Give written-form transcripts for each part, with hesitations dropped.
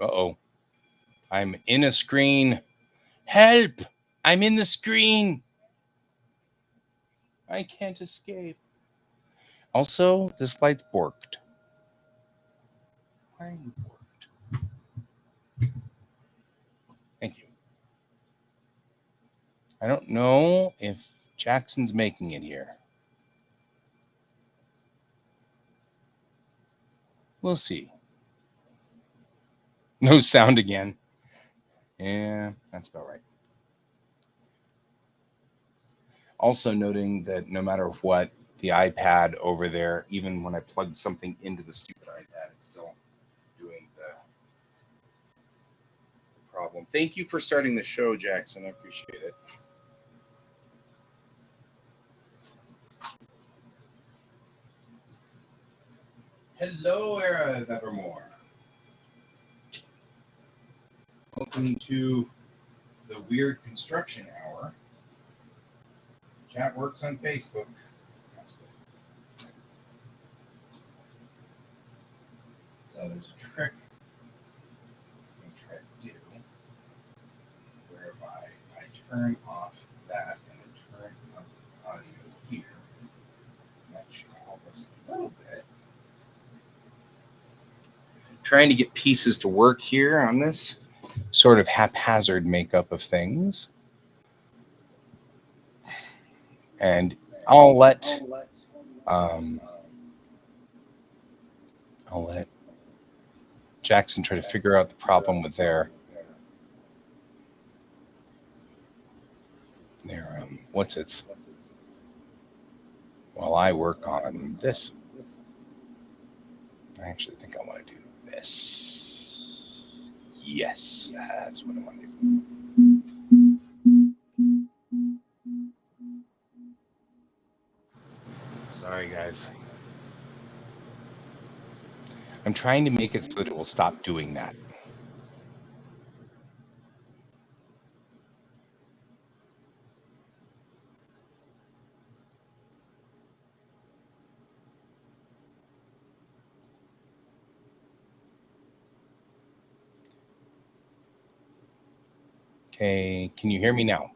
Uh-oh. I'm in a screen. Help! I'm in the screen. I can't escape. Also, this light's borked. Why are you borked? Thank you. I don't know if Jackson's making it here. We'll see. No sound again. Yeah, that's about right. Also noting that no matter what, the iPad over there, even when I plugged something into the stupid iPad, it's still doing the problem. Thank you for starting the show, Jackson. I appreciate it. Hello, Era Evermore. Welcome to the Weird Construction Hour. Chat works on Facebook. That's good. So there's a trick I'm trying to do whereby I turn off that and I turn up audio here. That should help us a little bit. Trying to get pieces to work here on this sort of haphazard makeup of things. And I'll let Jackson try to figure out the problem with their what's its while I work on this. I actually think I want to do this. Yes, that's what I want to do. Sorry, guys. I'm trying to make it so that it will stop doing that. Okay, can you hear me now?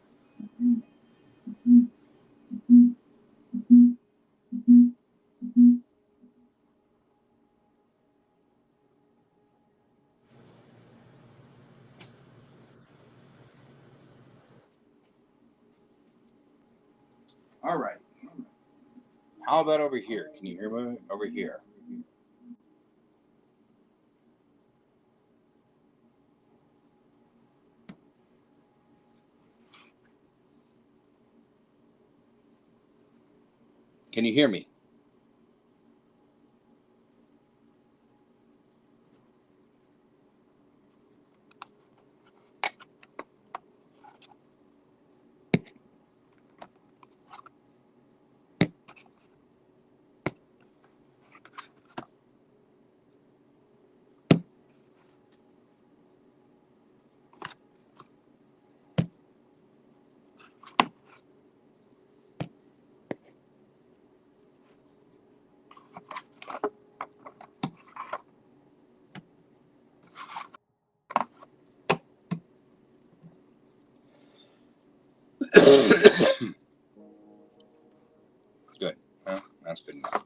All right. How about over here? Can you hear me over here? Can you hear me? Good. Well, that's good enough.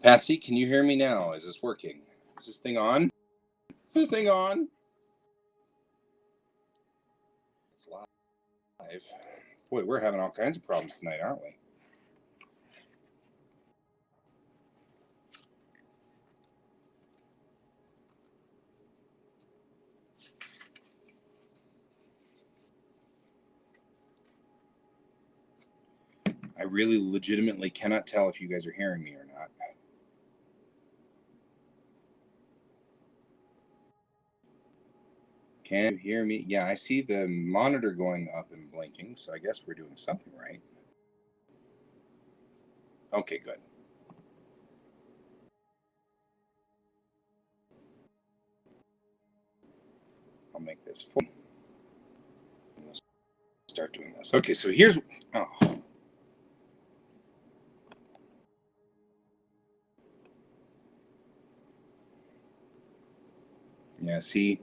Patsy, can you hear me now? Is this working? Is this thing on? Is this thing on? It's live. Boy, we're having all kinds of problems tonight, aren't we? I really legitimately cannot tell if you guys are hearing me or not. Can you hear me? Yeah, I see the monitor going up and blinking, so I guess we're doing something right. Okay, good. I'll make this full. We'll start doing this. Okay, so here's... Oh. Yeah, see,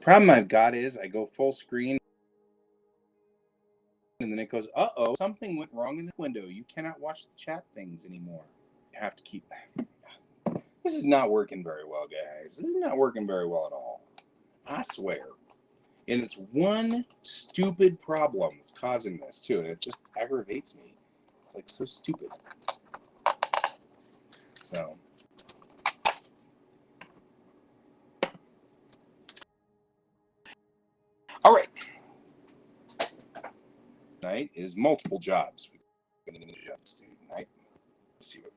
problem I've got is I go full screen and then it goes, uh-oh, something went wrong in the window. You cannot watch the chat things anymore. You have to keep... This is not working very well, guys. This is not working very well at all. I swear. And it's one stupid problem that's causing this, too, and it just aggravates me. It's like so stupid. So... All right. Tonight is multiple jobs. We're going to do jobs tonight. Let's see what...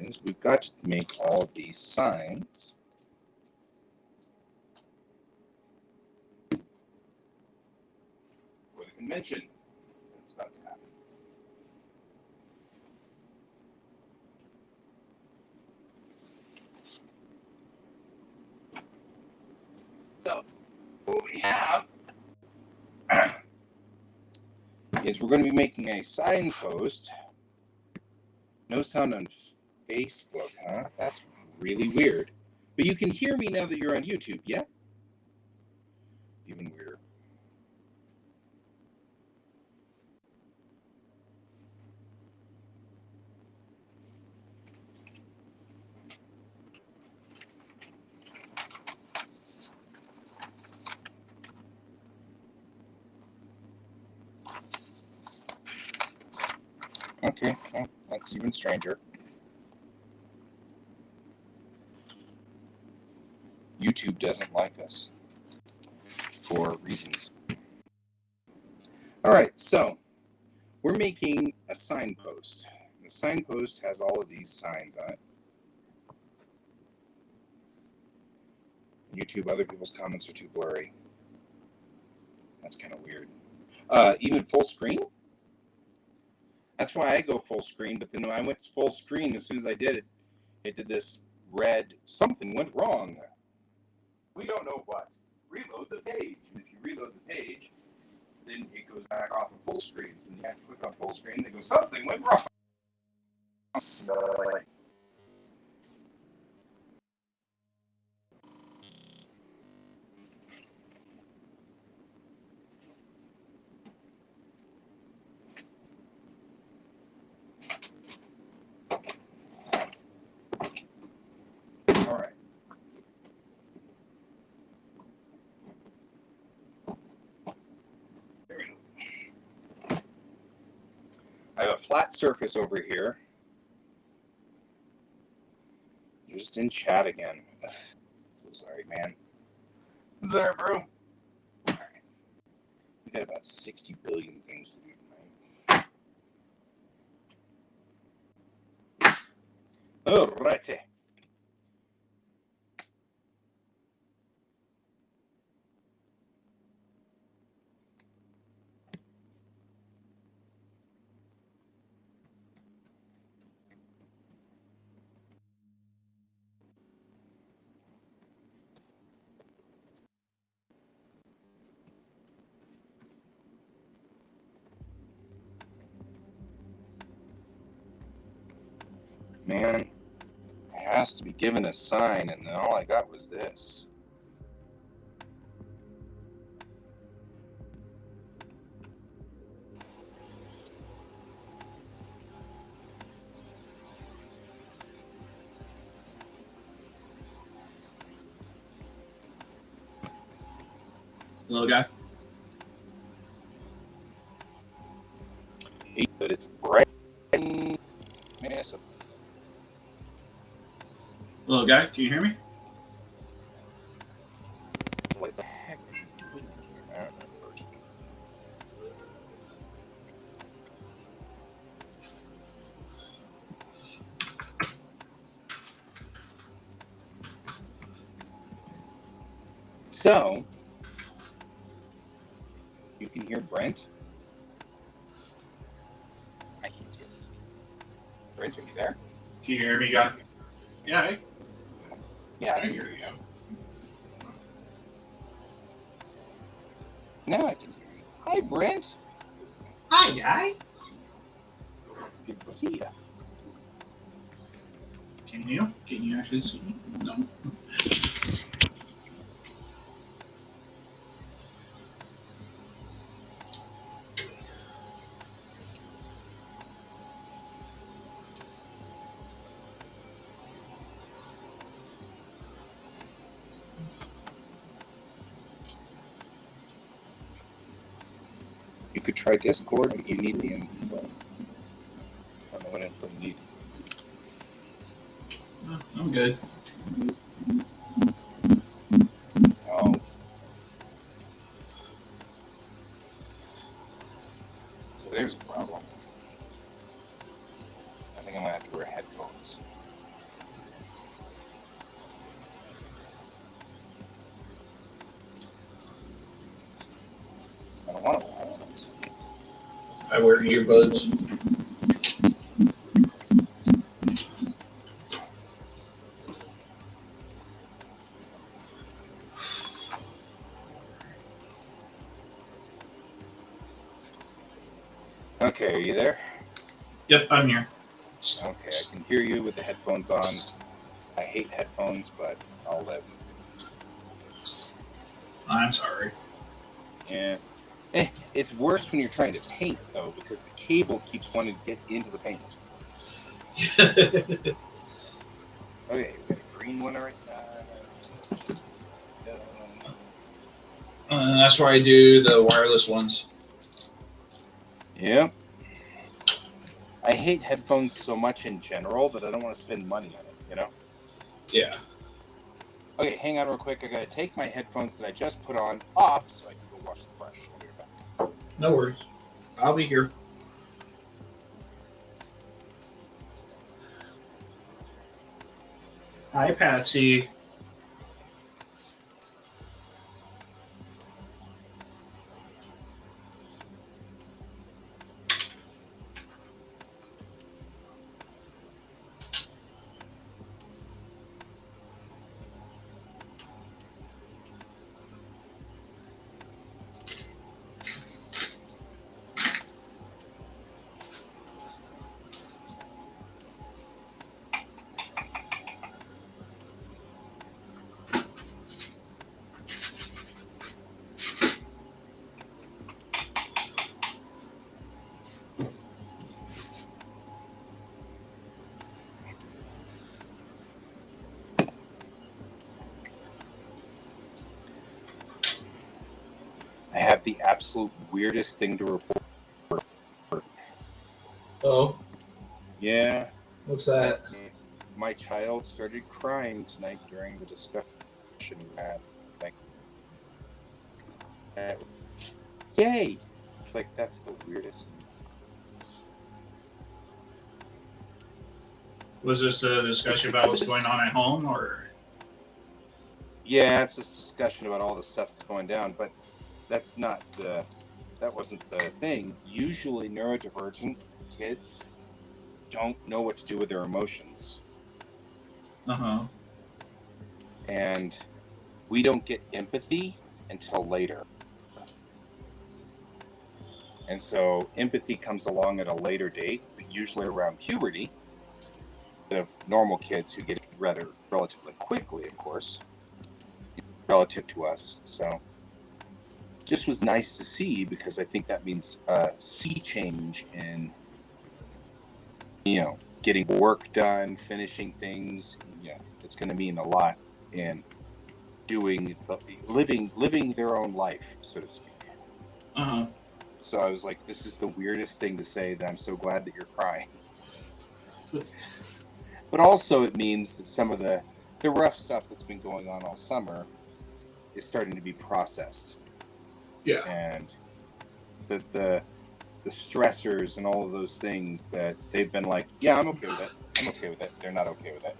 is we've got to make all of these signs for the convention. That's about to happen. So, what we have is we're going to be making a signpost. No sound on Facebook, huh? That's really weird. But you can hear me now that you're on YouTube, yeah? Even weirder. Okay, well, that's even stranger. YouTube doesn't like us for reasons. All right, so we're making a signpost. The signpost has all of these signs on it. YouTube, other people's comments are too blurry. That's kind of weird. Even full screen? That's why I go full screen, but then when I went full screen, as soon as I did it, it did this red, something went wrong. We don't know what. Reload the page. And if you reload the page, then it goes back off of full screen. So then you have to click on full screen, and it goes, something went wrong. All right. There we go. I have a flat surface over here. You're just in chat again. So sorry, man. There, bro. All right. We got about 60 billion things to do tonight. All righty. Man, I has to be given a sign, and then all I got was this. Little guy. But it's bright and massive. Little guy, can you hear me? What the heck are you doing here? I don't know. So, you can hear Brent. I can't hear. Brent, are you there? Can you hear me, guy? Yeah. Yeah, I can hear you. Now I can hear you. Hi, Brent. Hi, guy. Good to see you. Can you? Can you actually see me? No. You could try Discord, but you need the info. I don't know what info you need. I'm good. Oh. So there's a problem. I think I'm going to have to wear headphones. I don't want to wear headphones. I wear earbuds. Okay, are you there? Yep, I'm here. Okay, I can hear you with the headphones on. I hate headphones, but I'll live. I'm sorry. Yeah. It's worse when you're trying to paint, though, because the cable keeps wanting to get into the paint. Okay, we got a green one right now. That's why I do the wireless ones. Yeah. I hate headphones so much in general that I don't want to spend money on it, you know? Yeah. Okay, hang on real quick. I gotta take my headphones that I just put on off so I can go wash the brush. I'll be right back. No worries. I'll be here. Hi, Patsy. I have the absolute weirdest thing to report. Oh, Yeah. what's that? My child started crying tonight during the discussion we had. Like, yay! Like, that's the weirdest. Was this a discussion about what's going on at home, or? Yeah, it's this discussion about all the stuff that's going down, but that wasn't the thing. Usually neurodivergent kids don't know what to do with their emotions. Uh-huh. And we don't get empathy until later. And so empathy comes along at a later date, but usually around puberty, of normal kids who get it relatively quickly, of course, relative to us. So just was nice to see, because I think that means a sea change in, getting work done, finishing things. It's going to mean a lot in living their own life, so to speak. Uh-huh. So I was like, this is the weirdest thing to say, that I'm so glad that you're crying. But also it means that some of the rough stuff that's been going on all summer is starting to be processed. Yeah. And the stressors and all of those things that they've been like, yeah, I'm okay with it. I'm okay with it. They're not okay with it.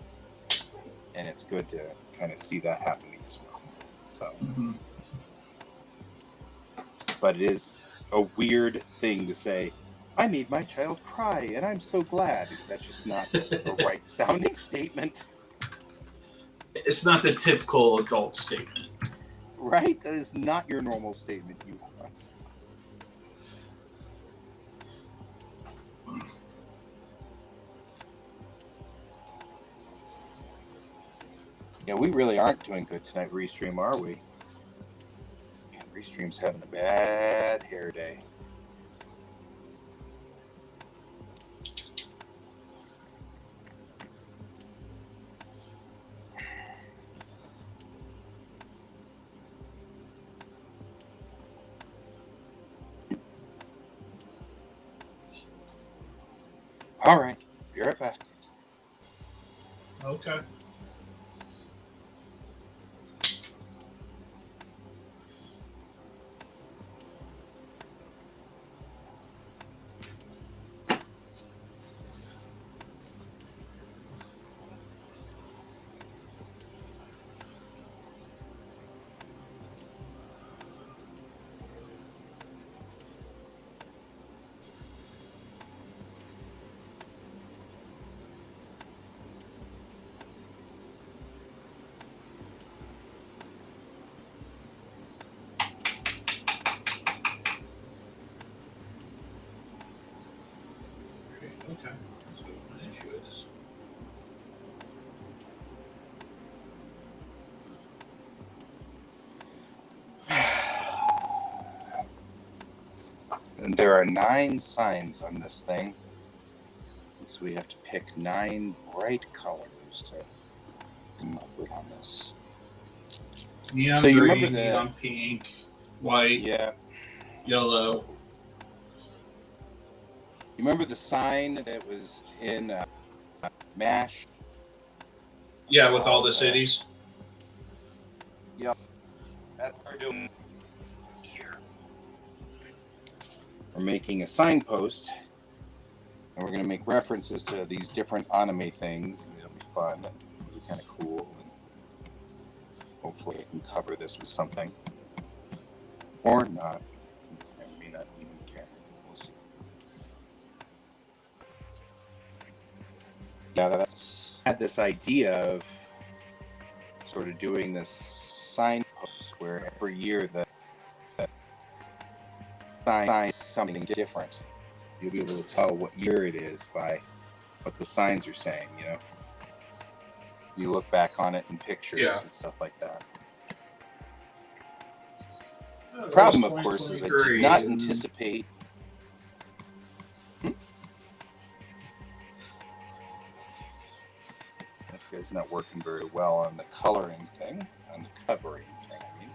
And it's good to kind of see that happening as well. So, Mm-hmm. But it is a weird thing to say, I made my child cry and I'm so glad. That's just not the right sounding statement. It's not the typical adult statement. Right? That is not your normal statement. You are. Yeah, we really aren't doing good tonight, Restream, are we? Man, Restream's having a bad hair day. All right, be right back. Okay. Okay. So my issue is. And there are 9 signs on this thing. So we have to pick 9 bright colors to come up with on this. Neon So you green, remember the- neon pink, white, Yeah. yellow. You remember the sign that was in MASH? Yeah, with all the cities. Yep. That's what we're doing here. We're making a signpost, and we're going to make references to these different anime things. It'll be fun. It'll be kind of cool. And hopefully, I can cover this with something. Or not. I may not even care. We'll see. Now that's had this idea of sort of doing this signpost where every year the sign is something different. You'll be able to tell what year it is by what the signs are saying, you know? You look back on it in pictures and stuff like that. The problem, of course, is I did not anticipate. This guy's not working very well on the coloring thing, on the covering thing, I mean.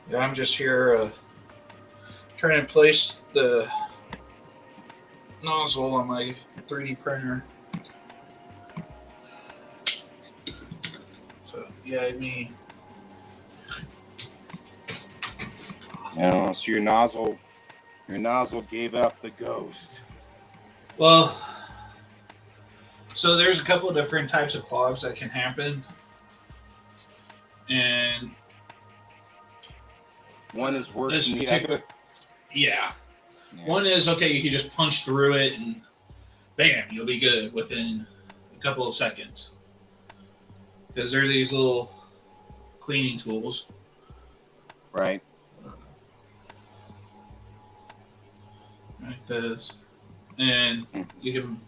Yeah, I'm just here trying to place the nozzle on my 3D printer. So, yeah, I mean. No, so your nozzle gave up the ghost. Well, so there's a couple of different types of clogs that can happen. And one is worse this than the particular, other. yeah. One is, okay, you can just punch through it and bam, you'll be good within a couple of seconds. Because they're these little cleaning tools. Right. Like this. And you can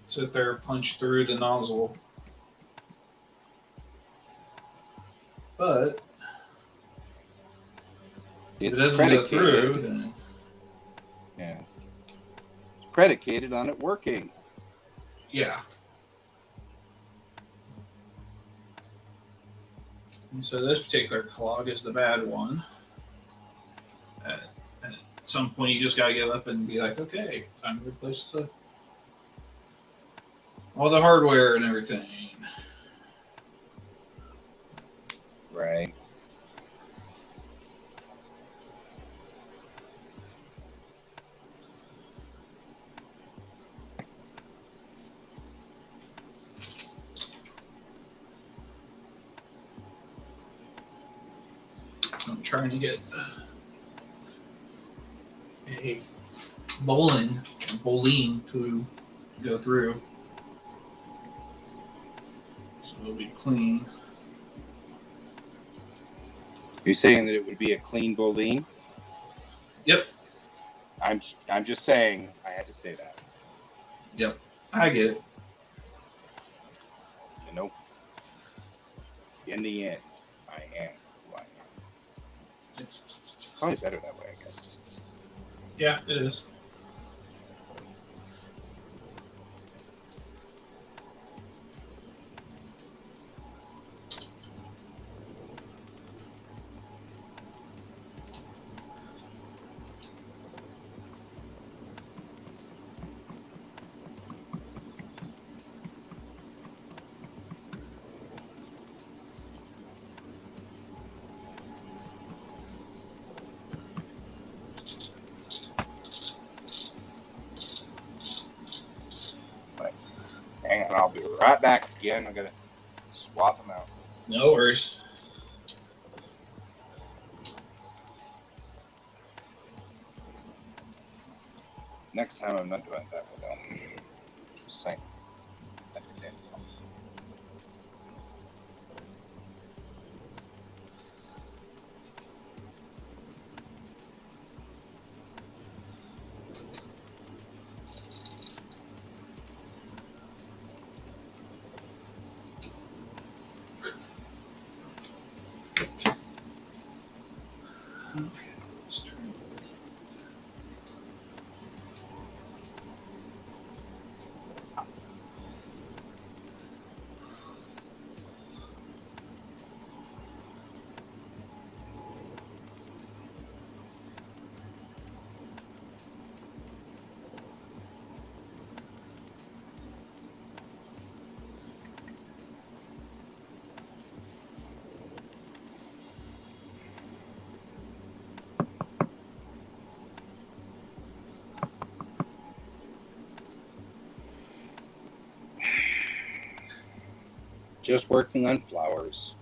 sit there, punch through the nozzle. But if it doesn't go through, then yeah, it's predicated on it working. Yeah. And so this particular clog is the bad one. At some point, you just got to give up and be like, okay, time to replace all the hardware and everything. Right. trying to get a bowling to go through. So it'll be clean. You're saying that it would be a clean bowline? Yep. I'm just saying. I had to say that. Yep. I get it. You know, in the end, I am who I am. It's probably better that way, I guess. Yeah, it is. Hang on, I'll be right back again. I'm going to swap them out. No worries. Next time I'm not doing it that way, though. Just saying. Just working on flowers.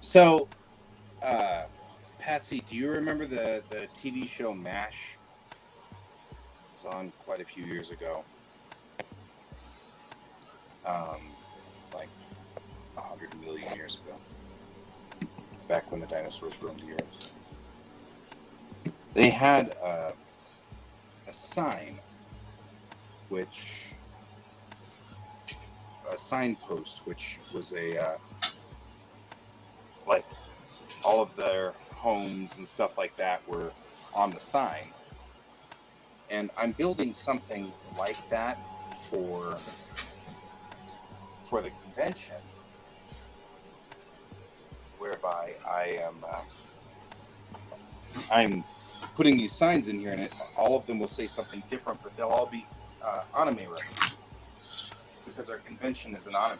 So, Patsy, do you remember the TV show MASH? It was on quite a few years ago. Like 100 million years ago. Back when the dinosaurs roamed the earth. They had a sign, a signpost, which was like all of their homes and stuff like that were on the sign. And I'm building something like that for the convention, whereby I'm putting these signs in here, and all of them will say something different, but they'll all be anime references, because our convention is an anime.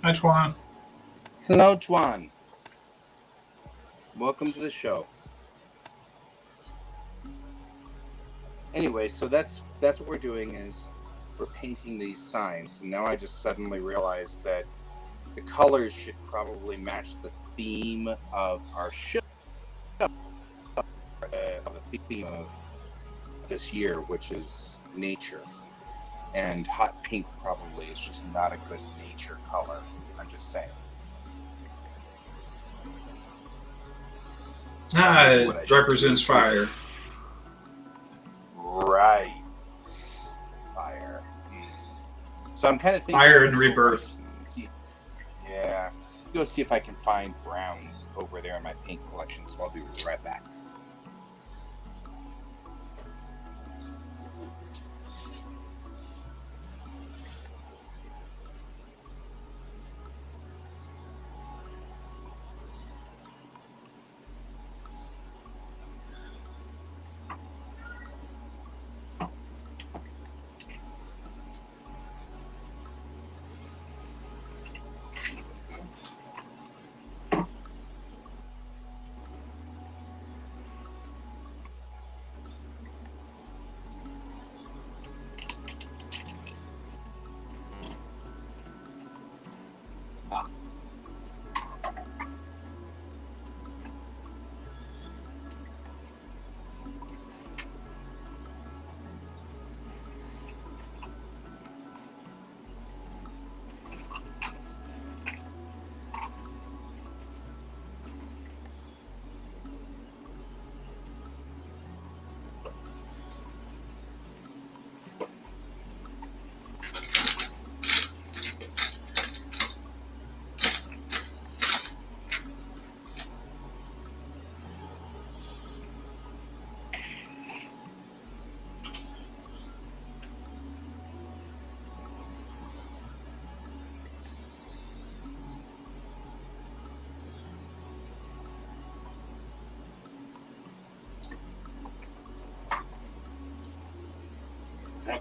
Hi, Tuan. Hello, Tuan. Welcome to the show. Anyway, so that's what we're doing, is we're painting these signs. And now I just suddenly realized that the colors should probably match the theme of our show. The theme of this year, which is nature. And hot pink probably is just not a good nature color. I'm just saying. It represents fire. Right. Fire. So I'm kind of thinking fire and rebirth. Yeah. Go see if I can find browns over there in my pink collection, so I'll be right back.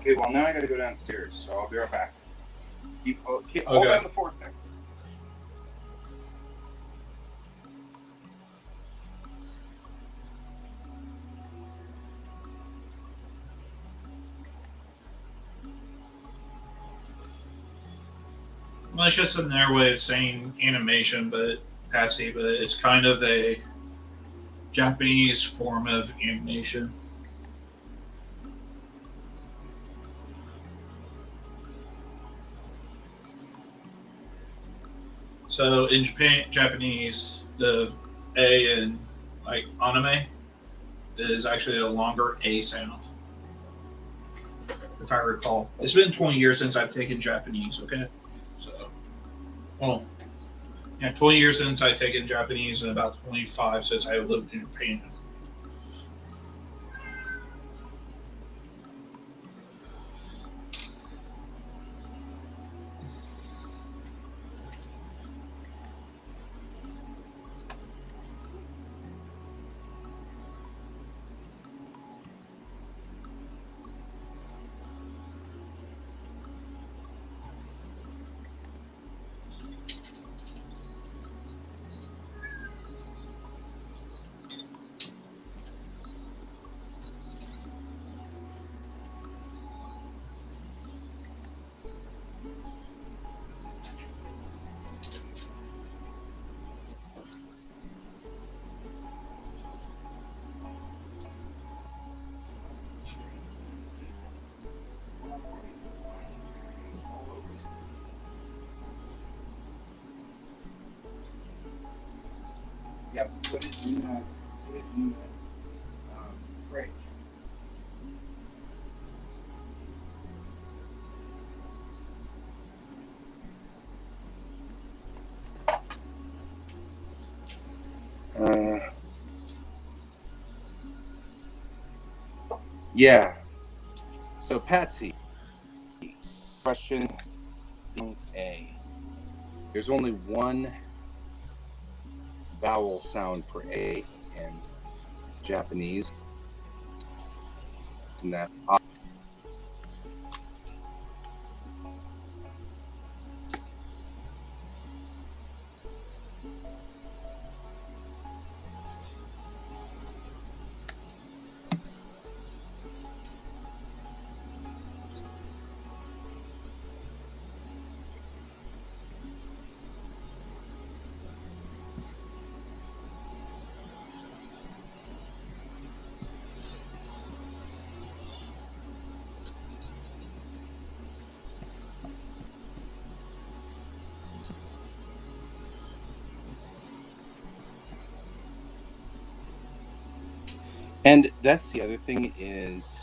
Okay, well now I gotta go downstairs, so I'll be right back. Hold Okay. down the fort there. Well, it's just in their way of saying animation, but Patsy, but it's kind of a Japanese form of animation. So in Japanese, the A in like anime is actually a longer A sound, if I recall. It's been 20 years since I've taken Japanese, okay? So, well, yeah, 20 years since I've taken Japanese and about 25 since I lived in Japan. Yeah, put it in the fridge. Yeah. So Patsy, question A. There's only one vowel sound for A in Japanese, and that's A. And that's the other thing is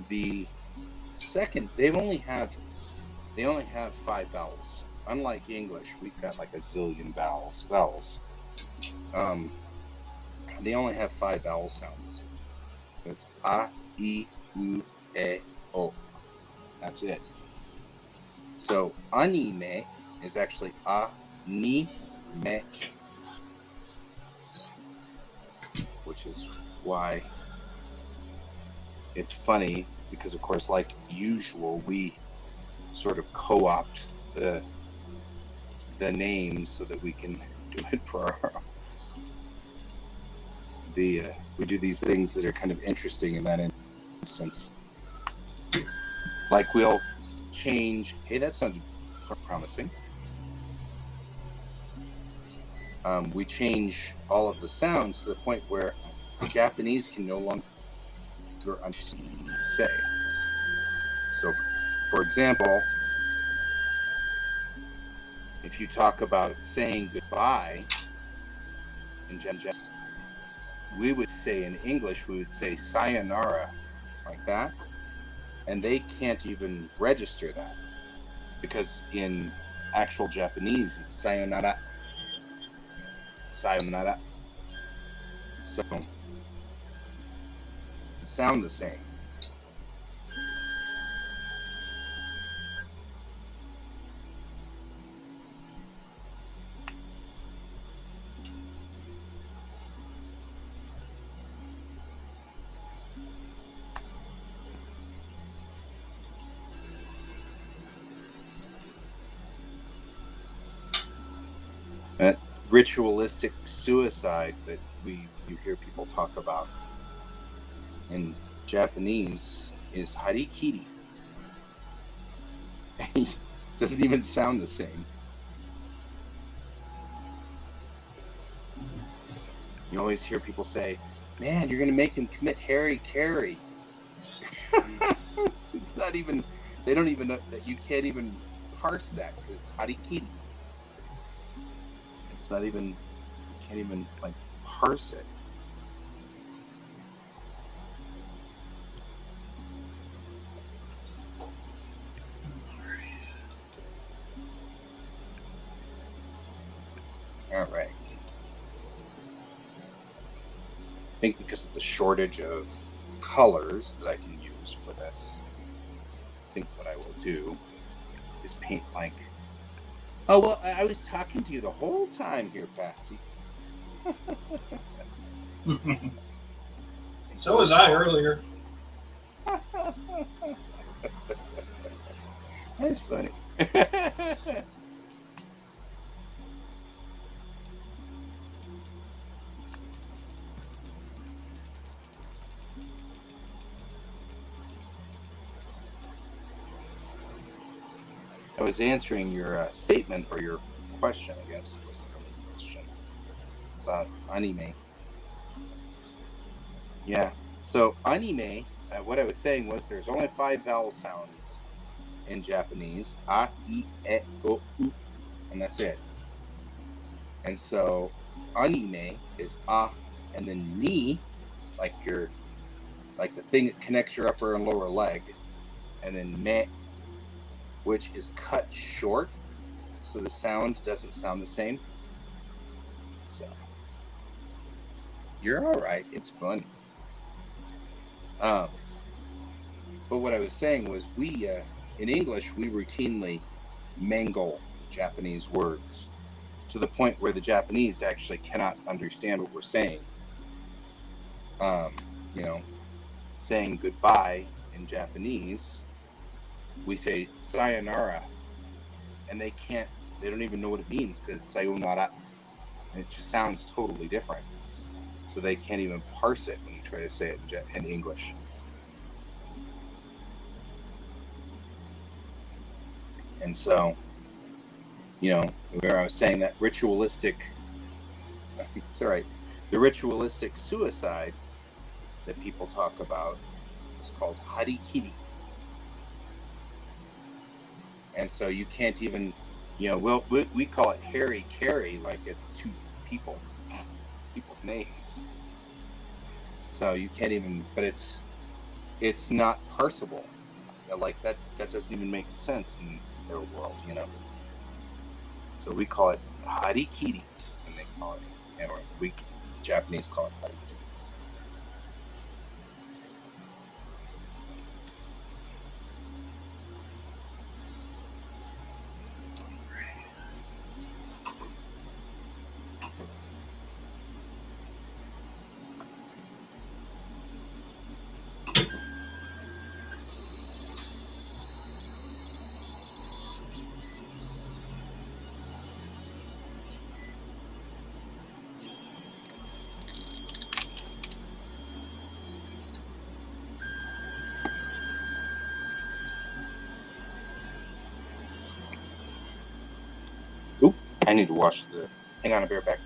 the second they only have 5 vowels. Unlike English, we've got like a zillion vowels. They only have 5 vowel sounds. It's a, I, u, e, o. That's it. So anime is actually a, ni, me, which is why it's funny because, of course, like usual, we sort of co-opt the names so that we can do it for our we do these things that are kind of interesting in that instance. Like we'll change. Hey, that sounded promising. We change all of the sounds to the point where the Japanese can no longer understand what you say. So, for example, if you talk about saying goodbye in Japanese, we would say in English, we would say sayonara, like that. And they can't even register that because in actual Japanese, it's sayonara. Sayonara. So, it sound the same. ritualistic suicide that you hear people talk about in Japanese is harikiri. It doesn't even sound the same. You always hear people say, man, you're going to make him commit harikari. It's not even, they don't even know that you can't even parse that because it's harikiri. It's not even, you can't even like parse it. All right. I think because of the shortage of colors that I can use for this, I think what I will do is paint like, oh, well, I was talking to you the whole time here, Patsy. So was I earlier. That's funny. I was answering your statement or your question, I guess. It wasn't really a question about anime. Yeah. So anime, what I was saying was there's only 5 vowel sounds in Japanese. A, I, E, O, U. And that's it. And so anime is a and then ni, like the thing that connects your upper and lower leg, and then me, which is cut short, so the sound doesn't sound the same. So you're all right. It's funny. But what I was saying was we in English we routinely mangle Japanese words to the point where the Japanese actually cannot understand what we're saying. You know, saying goodbye in Japanese, we say sayonara, and they don't even know what it means because sayonara, it just sounds totally different. So they can't even parse it when you try to say it in English. And so, you know, where I was saying that ritualistic, it's all right, the ritualistic suicide that people talk about is called harikiri. And so you can't even, you know, we call it Harry Carey like it's two people's names. So you can't even, but it's not parsable. Like that doesn't even make sense in their world, you know. So we call it harikiri, and they call it, or we Japanese call it harikiri. Oop, I need to wash the. Hang on, I'll be right back.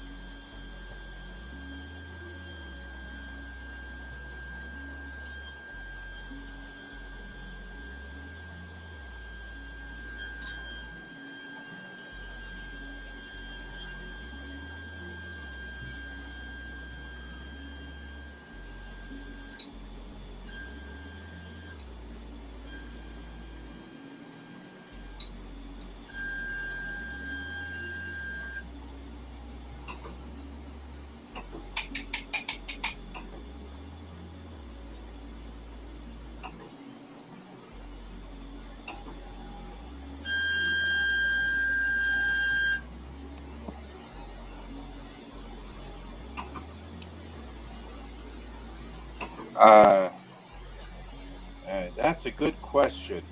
That's a good question.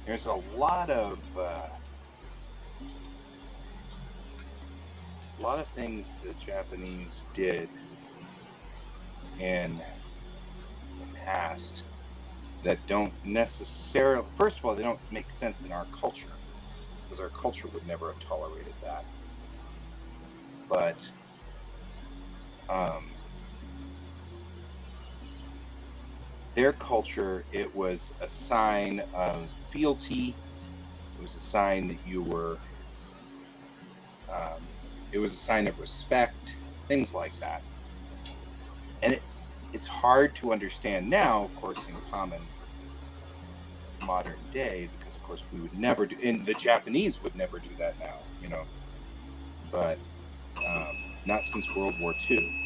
There's a lot of a lot of things the Japanese did in the past that don't necessarily, first of all, they don't make sense in our culture, because our culture would never have tolerated that. But their culture, it was a sign of fealty. It was a sign that you were, it was a sign of respect, things like that. And it's hard to understand now, of course, in common modern day, because of course we would never do, and the Japanese would never do that now, you know, but not since World War II.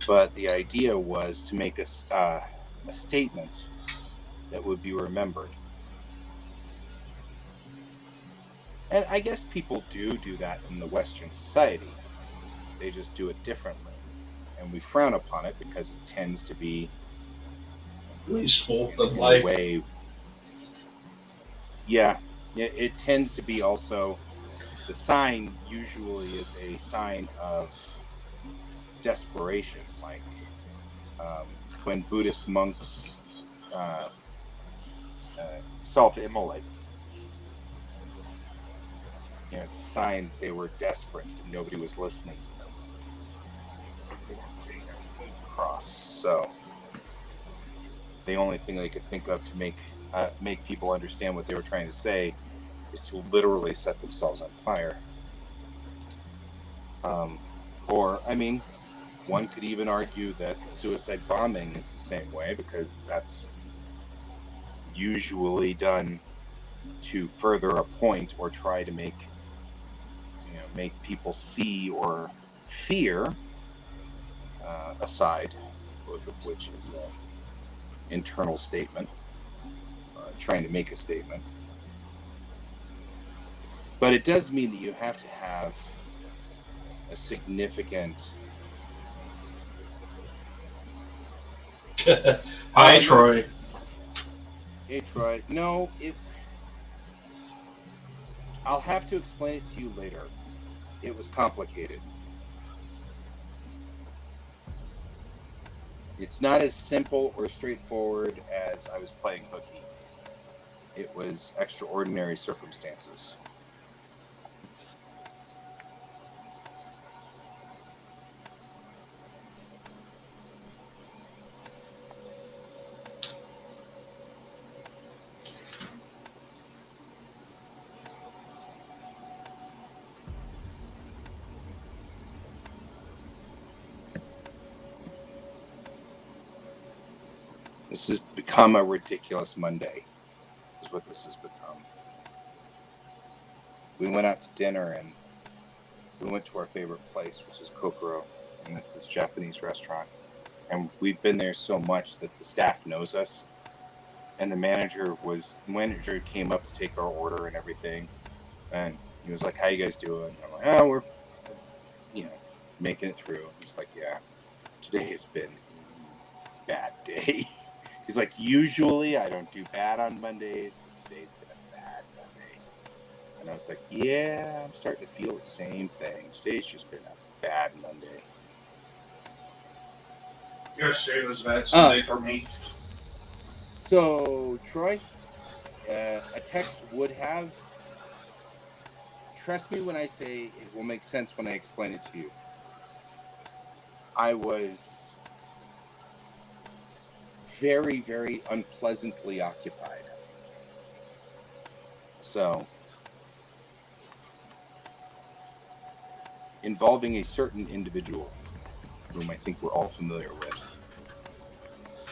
But the idea was to make a statement that would be remembered. And I guess people do that in the Western society. They just do it differently. And we frown upon it because it tends to be wasteful of in life. a way. Yeah, it tends to be also, the sign usually is a sign of desperation, like when Buddhist monks self-immolate. You know, it's a sign they were desperate. Nobody was listening to them. They weren't getting their point across. So the only thing they could think of to make people understand what they were trying to say is to literally set themselves on fire. Or, I mean, one could even argue that suicide bombing is the same way, because that's usually done to further a point or try to make people see or fear a side, both of which is an internal statement, trying to make a statement. But it does mean that you have to have a significant. Hi, Troy. Hey, Troy. No, I'll have to explain it to you later. It was complicated. It's not as simple or straightforward as I was playing hooky. It was extraordinary circumstances. This has become a ridiculous Monday, is what this has become. We went out to dinner and we went to our favorite place, which is Kokoro, and it's this Japanese restaurant. And we've been there so much that the staff knows us. And the manager came up to take our order and everything. And he was like, "How you guys doing?" I'm like, "Oh, we're making it through." He's like, "Yeah, today has been a bad day." He's like, "Usually I don't do bad on Mondays, but today's been a bad Monday." And I was like, "Yeah, I'm starting to feel the same thing. Today's just been a bad Monday." Yesterday was a bad Sunday for me. So, Troy, a text would have. Trust me when I say it will make sense when I explain it to you. I was very, very unpleasantly occupied. So, involving a certain individual, whom I think we're all familiar with.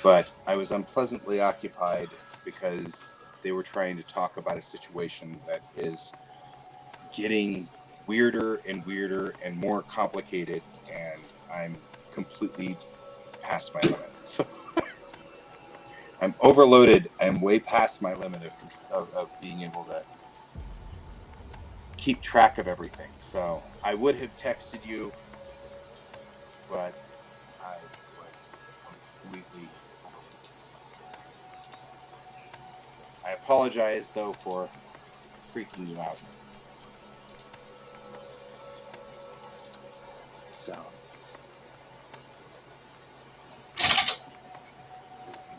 But I was unpleasantly occupied because they were trying to talk about a situation that is getting weirder and weirder and more complicated, and I'm completely past my limit. So I'm overloaded. I'm way past my limit of being able to keep track of everything. So I would have texted you, but I was completely. I apologize, though, for freaking you out. So, it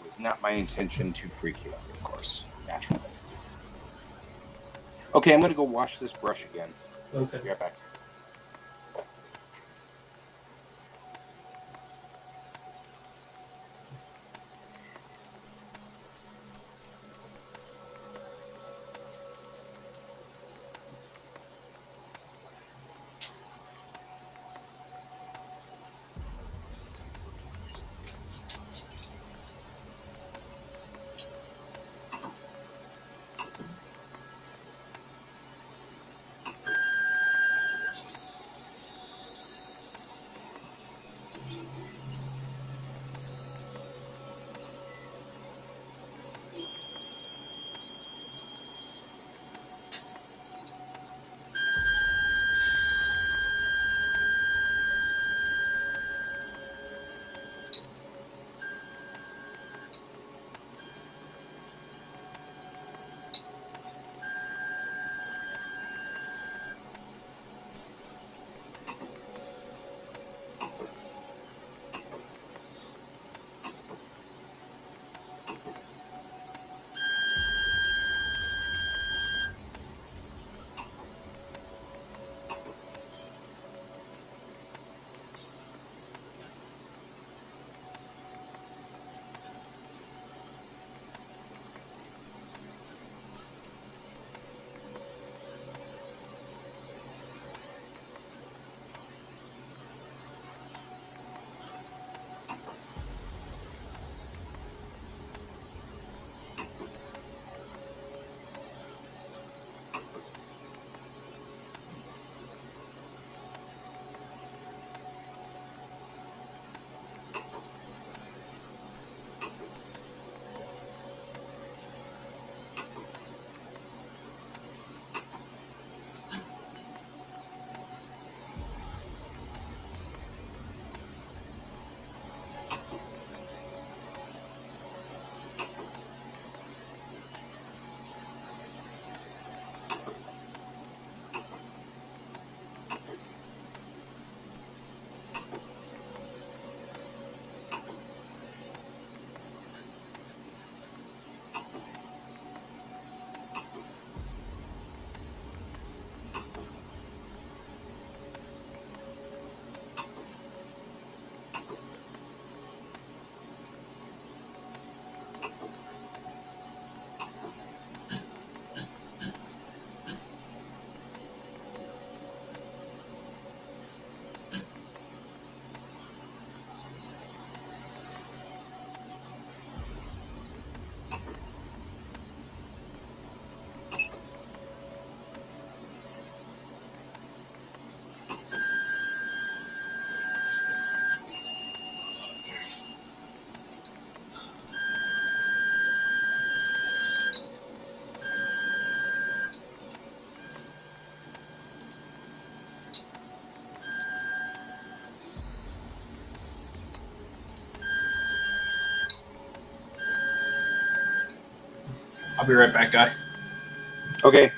was not my intention to freak you out, of course, naturally. Okay, I'm going to go wash this brush again. Okay. Be right back. I'll be right back, guy. Okay.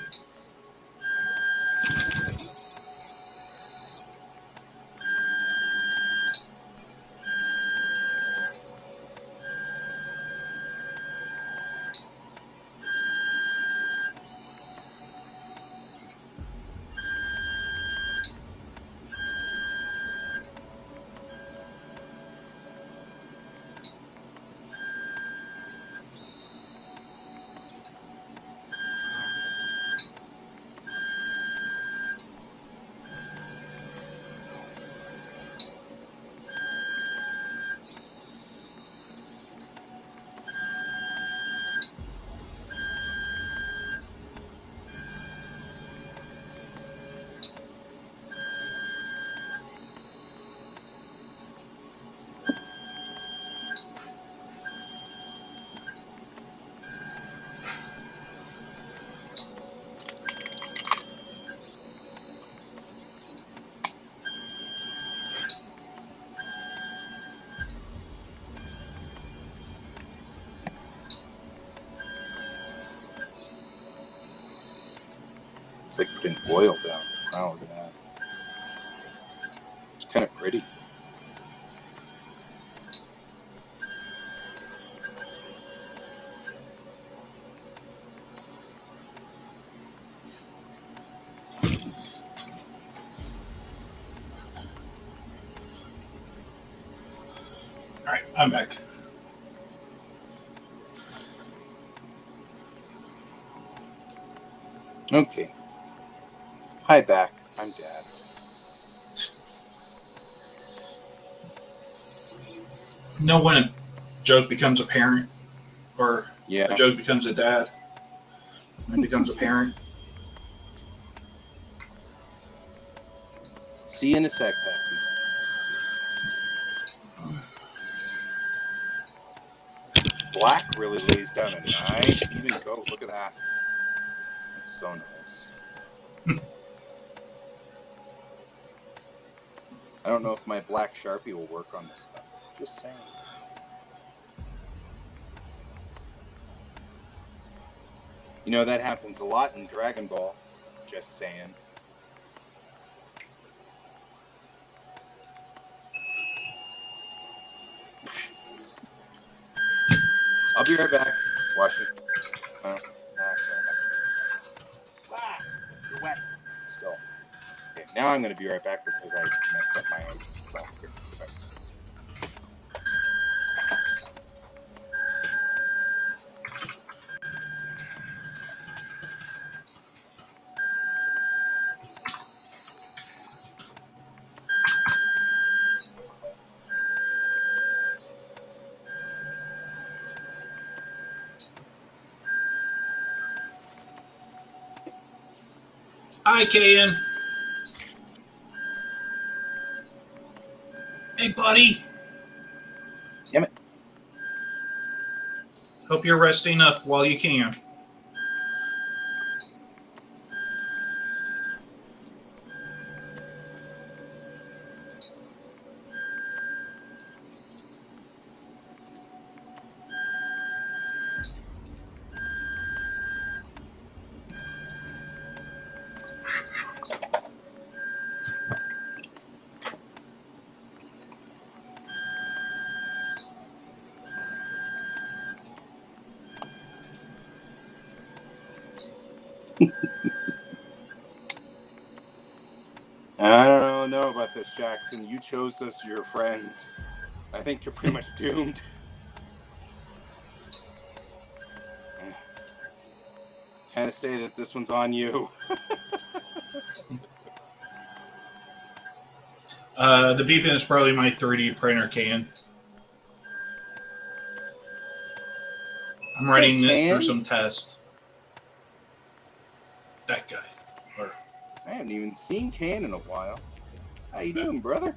It's like been oiled down. Wow, look at that. It's kind of pretty. All right, I'm back. Okay. Hi, back. I'm Dad. Know when a joke becomes a parent, or Yeah. a joke becomes a dad, and it becomes a parent. See you in a sec, Patsy. Black really lays down a nice even coat. Look at that. That's so nice. I don't know if my black Sharpie will work on this stuff. Just saying. You know, that happens a lot in Dragon Ball. Just saying. I'll be right back. Wash it. Actually, you're wet. Still. Okay, now I'm going to be right back because I messed up my own. So, here, get back. Hi, Kayan. Hey, buddy. Damn it. Hope you're resting up while you can. I don't know about this, Jackson. You chose us, your friends. I think you're pretty much doomed. Kind of say that this one's on you. The beeping is probably my 3D printer, Kayan. I'm running it through some tests. That guy. I haven't even seen Can in a while. How you doing, brother?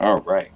All right.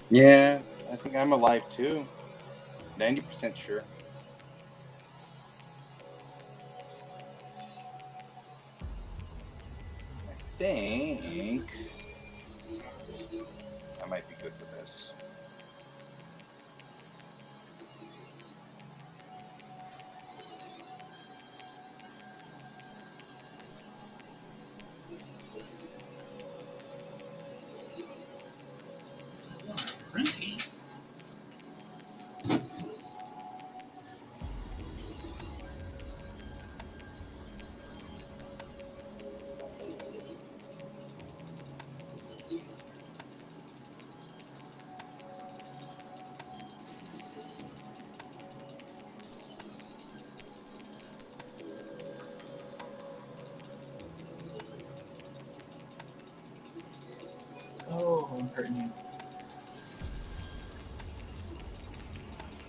Yeah, I think I'm alive too. 90% sure. I think I might be good with this. Printing. Oh, I'm hurting you.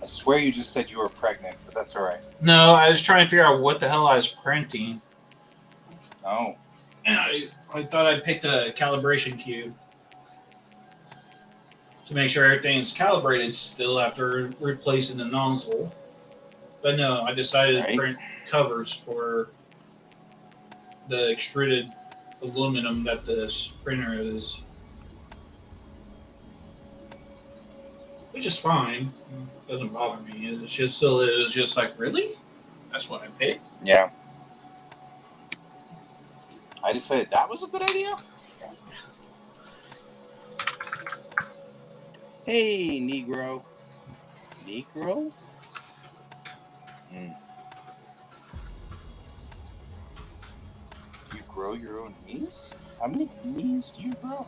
I swear you just said you were pregnant, but that's all right. No, I was trying to figure out what the hell I was printing. Oh. And I thought I picked a calibration cube to make sure everything's calibrated still after replacing the nozzle. But no, I decided to print covers for the extruded aluminum that this printer is. Which is fine. It doesn't bother me. It's just still it was just like, really? That's what I picked? Yeah. I decided that was a good idea. Hey, Negro. Negro? You grow your own knees? How many knees do you grow?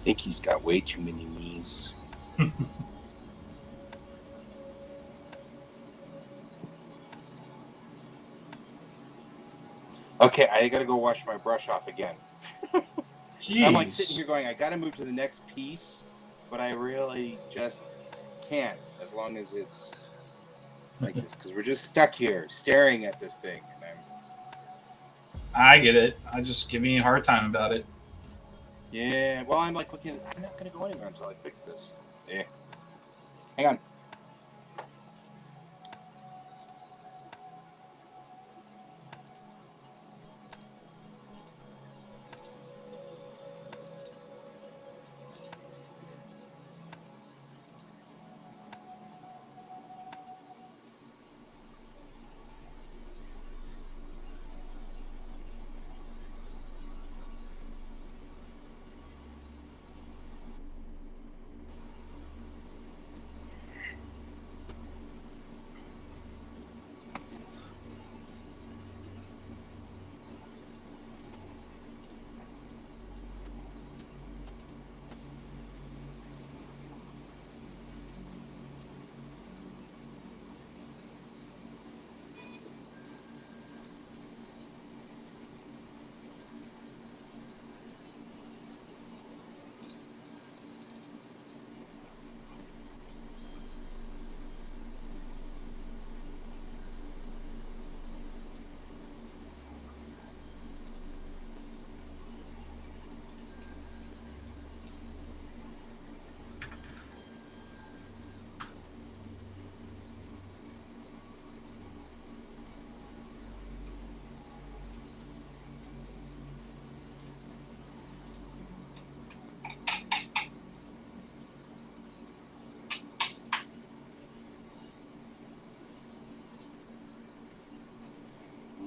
I think he's got way too many knees. Okay, I gotta go wash my brush off again. I'm like sitting here going, I gotta move to the next piece, but I really just can't as long as it's like this, because we're just stuck here staring at this thing. And I get it. I just give me a hard time about it. yeah, well, I'm like looking, I'm not gonna go anywhere until I fix this. Yeah. Hang on.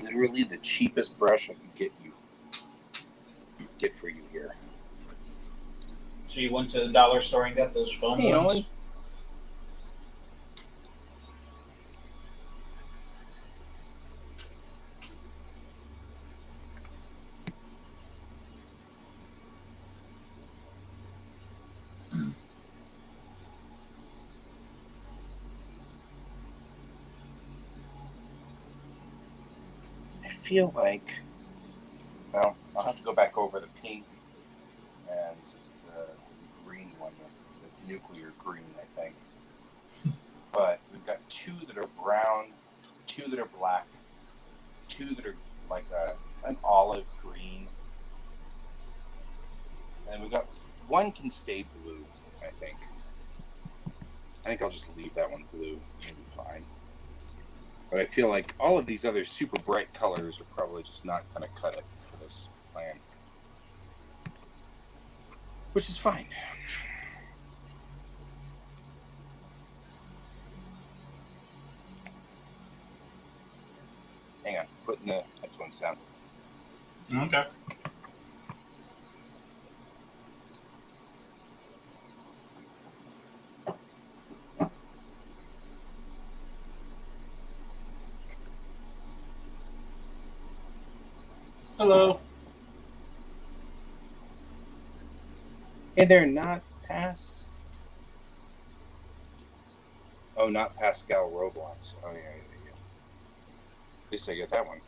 Literally the cheapest brush I could get for you here. So you went to the dollar store and got those foam ones? I feel like Well, I'll have to go back over the pink and the green one. That's nuclear green, I think. But we've got 2 that are brown, 2 that are black, 2 that are like an olive green, and we've got 1 can stay blue, I think. I think I'll just leave that one blue. It'll be fine. But I feel like all of these other super bright colors are probably just not going to cut it for this plan. Which is fine. Hang on, putting the headphones down. Okay. Hello. Hey there, not pass. Oh, not Pascal Roblox. Oh, yeah. At least I get that one.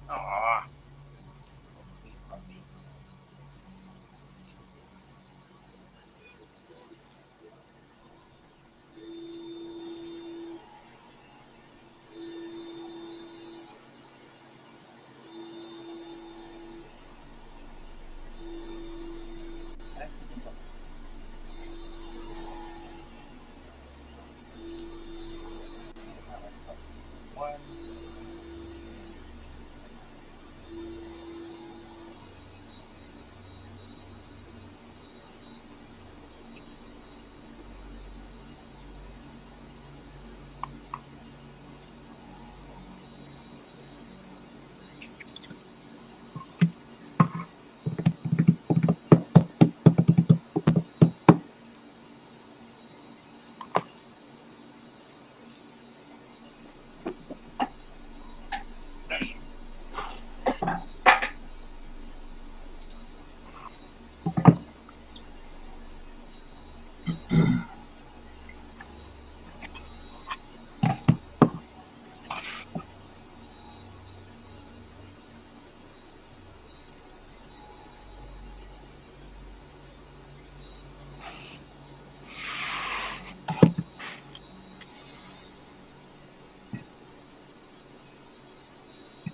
Aww.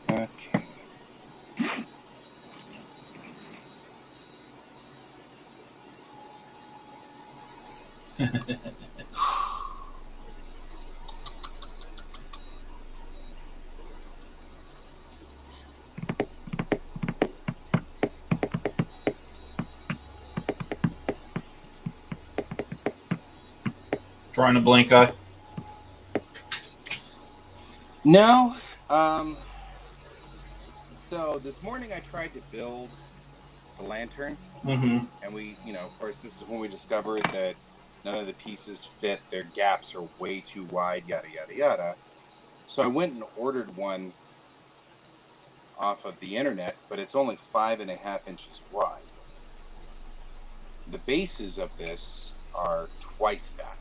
Okay. Drawing a blank eye. No. So this morning I tried to build a lantern, Mm-hmm. and we, of course, this is when we discovered that none of the pieces fit. Their gaps are way too wide, yada, yada, yada. So I went and ordered one off of the internet, but it's only 5.5 inches wide. The bases of this are twice that.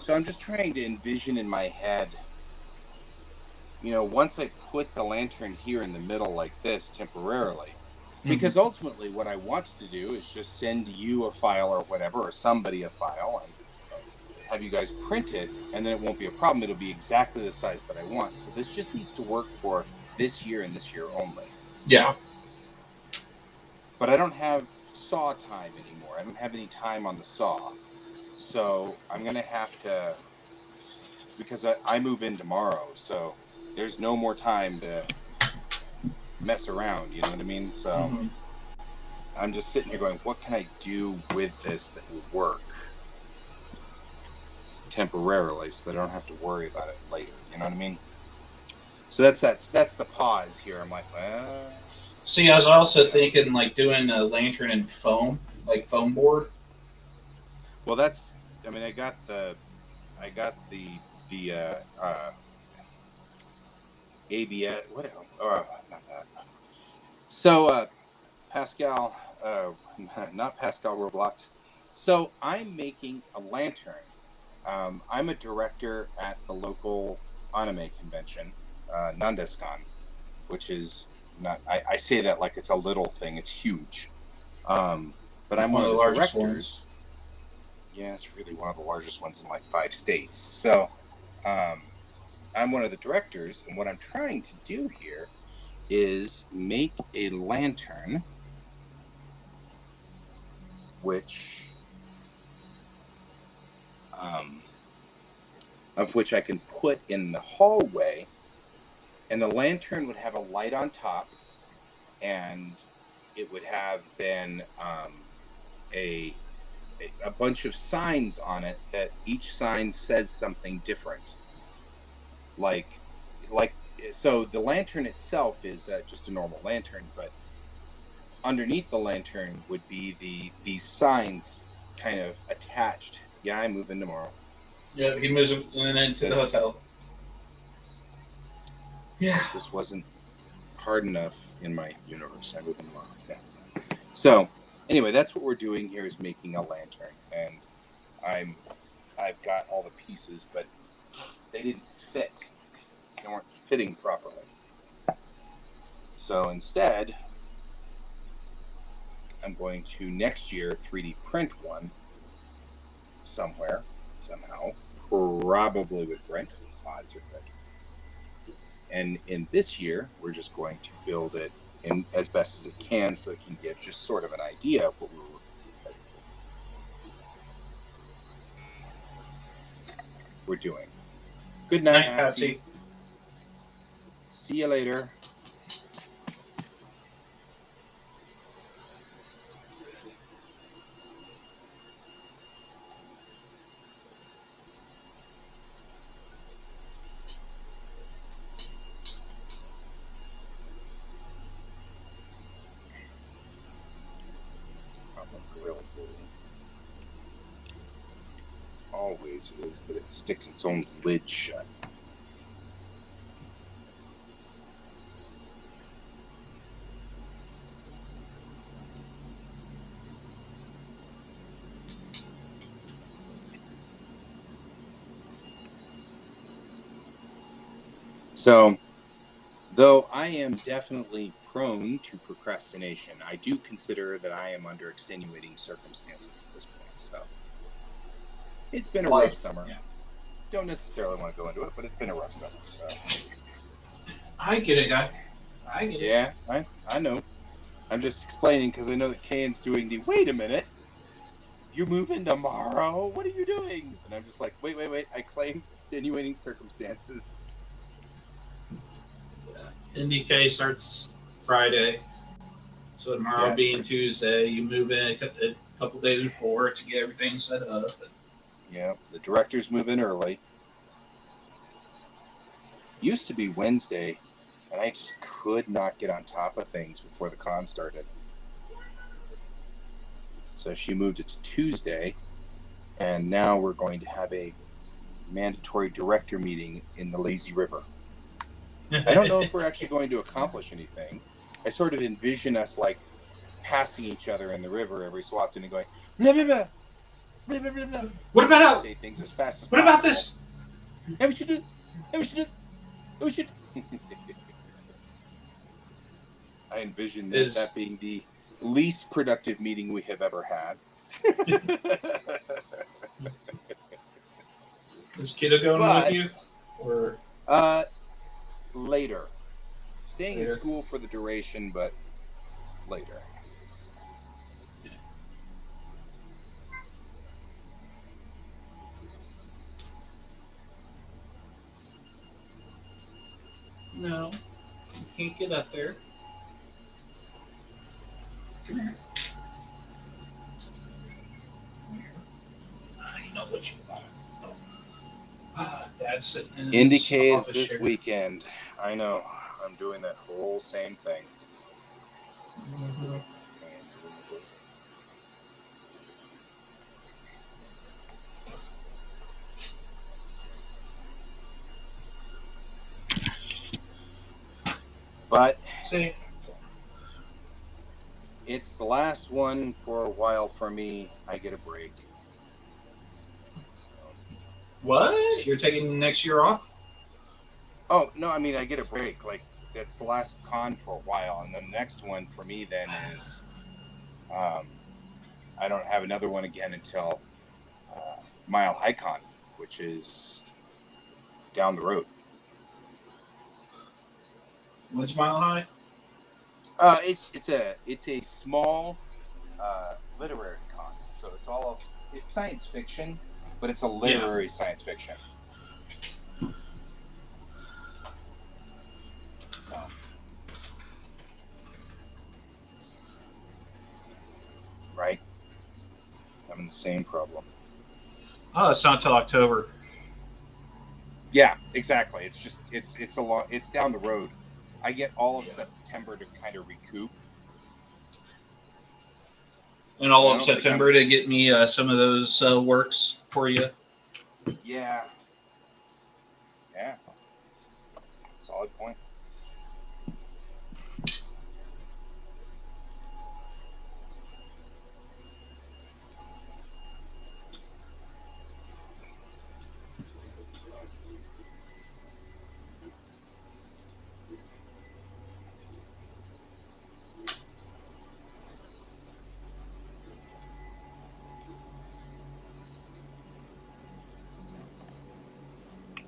So I'm just trying to envision in my head, once I put the lantern here in the middle like this temporarily, because ultimately what I want to do is just send you a file or whatever, or somebody a file, and have you guys print it, and then it won't be a problem. It'll be exactly the size that I want. So this just needs to work for this year and this year only. Yeah. But I don't have saw time anymore. I don't have any time on the saw. So I'm going to have to, because I move in tomorrow, so there's no more time to mess around, you know what I mean? So I'm just sitting here going, what can I do with this that will work temporarily so that I don't have to worry about it later, you know what I mean? So that's the pause here. I'm like, well. See, I was also thinking like doing a lantern in foam, like foam board. Well, I got the ABS. What? Not that. So Pascal, not Pascal Roblox. So I'm making a lantern. I'm a director at the local anime convention. Nandeskan, which is not. I say that like it's a little thing. It's huge. But I'm one of the largest directors. ones. Yeah, it's really one of the largest ones in like 5 states. So I'm one of the directors, and what I'm trying to do here is make a lantern of which I can put in the hallway, and the lantern would have a light on top, and it would have then a bunch of signs on it that each sign says something different. Like so the lantern itself is just a normal lantern, but underneath the lantern would be these signs kind of attached. Yeah, I move in tomorrow. Yeah, he moves into the hotel. Yeah. This wasn't hard enough in my universe. I move in tomorrow. Yeah. So anyway, that's what we're doing here, is making a lantern, and I've got all the pieces, but they didn't fit. They weren't fitting properly. So instead, I'm going to next year 3D print one somewhere, somehow, probably with Brent. Odds are good. And in this year, we're just going to build it in as best as it can, so it can give just sort of an idea of what we were looking for. We're doing. Good night, Patsy. See you later. Always is that it sticks its own lid shut. So, though I am definitely prone to procrastination, I do consider that I am under extenuating circumstances at this point. So, it's been a rough summer. Yeah. Don't necessarily want to go into it, but it's been a rough summer. So, I get it, guy. I get it. Yeah, I know. I'm just explaining because I know that Kane's doing the, wait a minute, you move in tomorrow? What are you doing? And I'm just like, wait. I claim extenuating circumstances. NDK starts Friday. So tomorrow being Tuesday, you move in a couple days before to get everything set up. Yeah, the directors move in early. Used to be Wednesday, and I just could not get on top of things before the con started. So she moved it to Tuesday, and now we're going to have a mandatory director meeting in the Lazy River. I don't know if we're actually going to accomplish anything. I sort of envision us like passing each other in the river every so often and going, blah, blah, blah, blah, blah, blah, blah. What about say things as fast as what possible. About this? Yeah, we should do. Yeah, we should do. Yeah, we should. I envision that being the least productive meeting we have ever had. Is Kiddo going with you? Or later. Staying in school for the duration, but later. No, you can't get up there. Come here. I know what you want. Dad's sitting in Indicates this chair. Weekend. I know. I'm doing that whole same thing. Mm-hmm. But it's the last one for a while for me. I get a break. So. What? You're taking next year off? Oh no, I mean I get a break. Like that's the last con for a while, and the next one for me then is, um, I don't have another one again until Mile High Con, which is down the road. What's Mile High? It's a small literary con, so it's science fiction, but it's a literary science fiction. So, right, having the same problem. Oh, it's not till October. Yeah, exactly. It's down the road. I get all of September to kind of recoup. And all of September to get me some of those works for you. Yeah. Yeah. Solid point.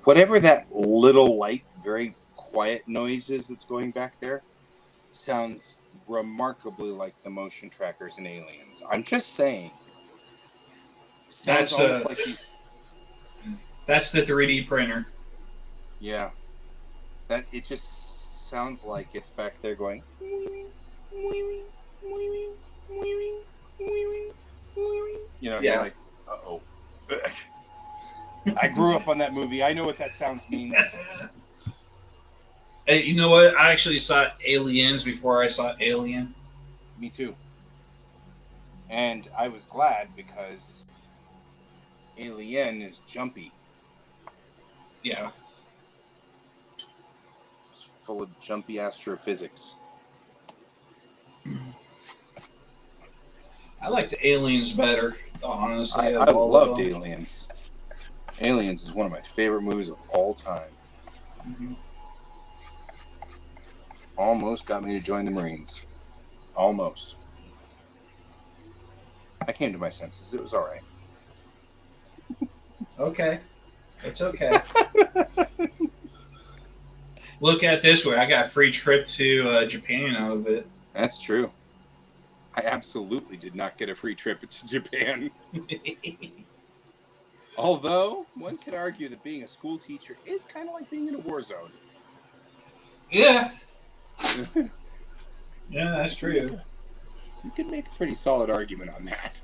Whatever that little light, very quiet noise is that's going back there sounds remarkably like the motion trackers in Aliens. I'm just saying. Sounds almost like that's the 3D printer. Yeah. That it just sounds like it's back there going. You know, you're like, uh-oh. I grew up on that movie. I know what that sounds means. Hey, you know what? I actually saw Aliens before I saw Alien. Me too. And I was glad because Alien is jumpy. Yeah. It's full of jumpy astrophysics. I liked Aliens better, honestly. I loved Aliens. Aliens is one of my favorite movies of all time. Mm-hmm. Almost got me to join the Marines. Almost. I came to my senses. It was all right. Okay. It's okay. Look at it this way. I got a free trip to Japan out of it. That's true. I absolutely did not get a free trip to Japan. Although, one could argue that being a school teacher is kind of like being in a war zone. Yeah. Yeah, that's true. You could make a pretty solid argument on that.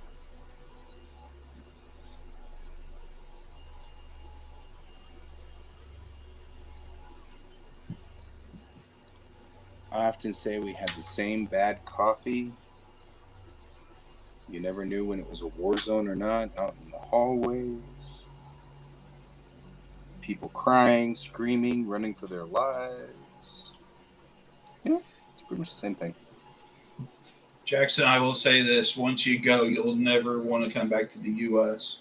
I often say we had the same bad coffee. You never knew when it was a war zone or not, out in the hallways. People crying, screaming, running for their lives. Yeah, it's pretty much the same thing. Jackson, I will say this. Once you go, you'll never want to come back to the U.S.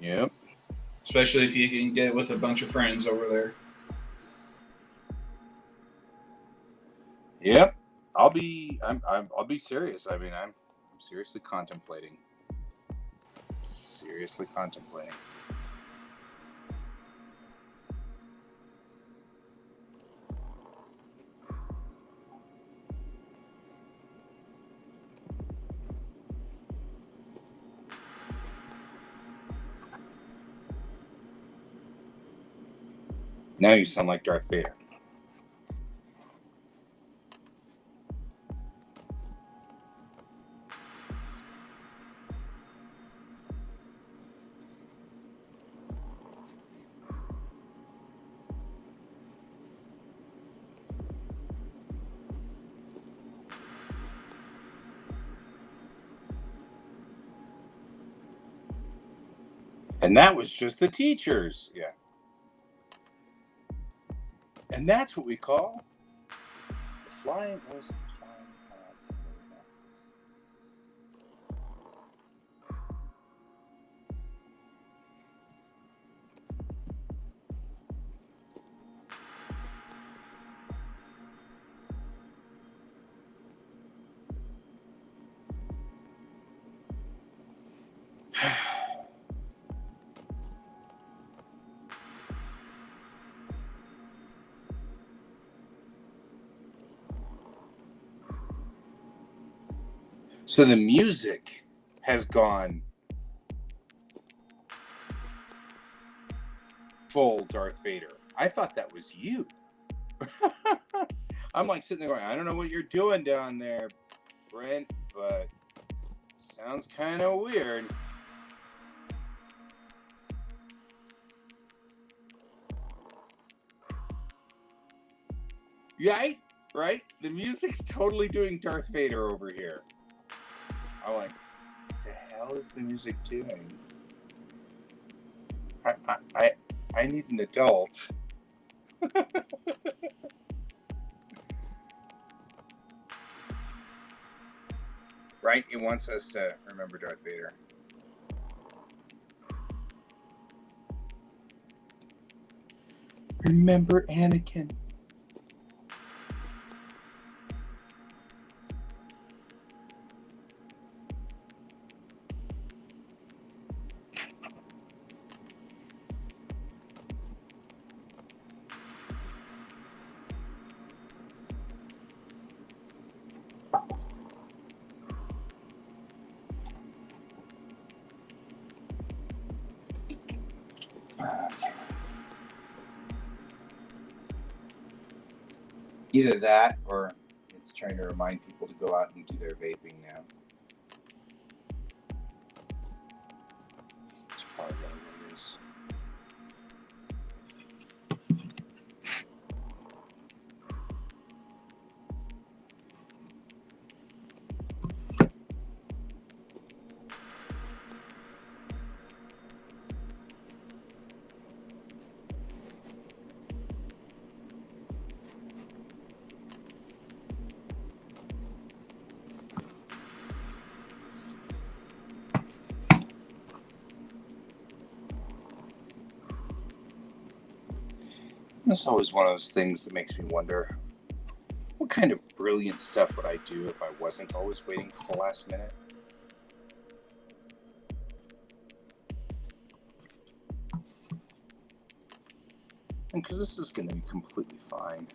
Yep. Especially if you can get with a bunch of friends over there. Yep. I'll be serious. I mean, I'm seriously contemplating. Now you sound like Darth Vader. And that was just the teachers. Yeah. And that's what we call the flying. What was it? The flying. So the music has gone full Darth Vader. I thought that was you. I'm like sitting there going, I don't know what you're doing down there, Brent, but sounds kind of weird. Right? Right? The music's totally doing Darth Vader over here. I'm like, what the hell is the music doing? I need an adult. Right? It wants us to remember Darth Vader. Remember Anakin. Either that or it's trying to remind people to go out and do their vaping now. That's probably really what it is. That's always one of those things that makes me wonder, what kind of brilliant stuff would I do if I wasn't always waiting for the last minute? And because this is going to be completely fine.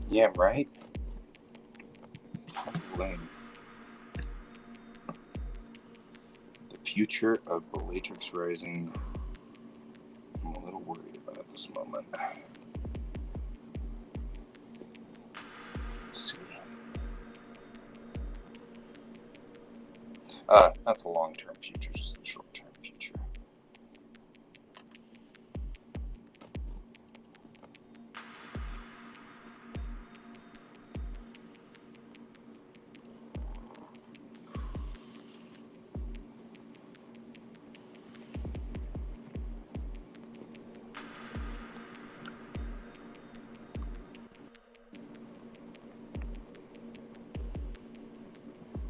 Yeah, right? Lame. The future of Bellatrix Rising, I'm a little worried about at this moment. Let's see. Not the long-term future, just the short-term future.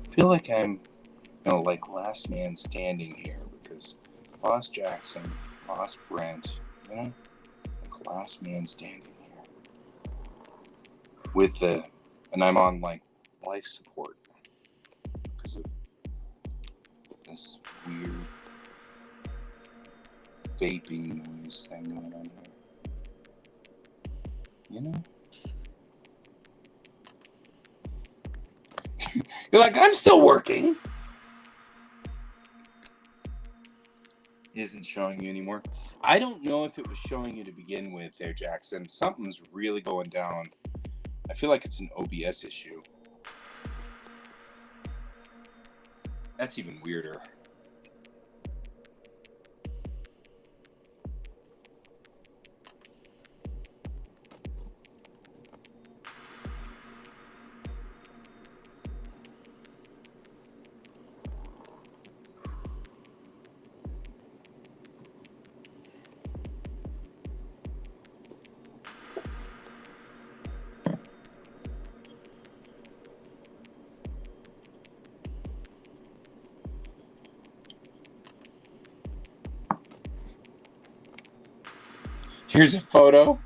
I feel like I'm, like last man standing here because lost Jackson, lost Brent, like last man standing here. And I'm on like life support because of this weird vaping noise thing going on here. You're like, I'm still working. It isn't showing you anymore. I don't know if it was showing you to begin with there, Jackson. Something's really going down. I feel like it's an OBS issue. That's even weirder. Here's a photo.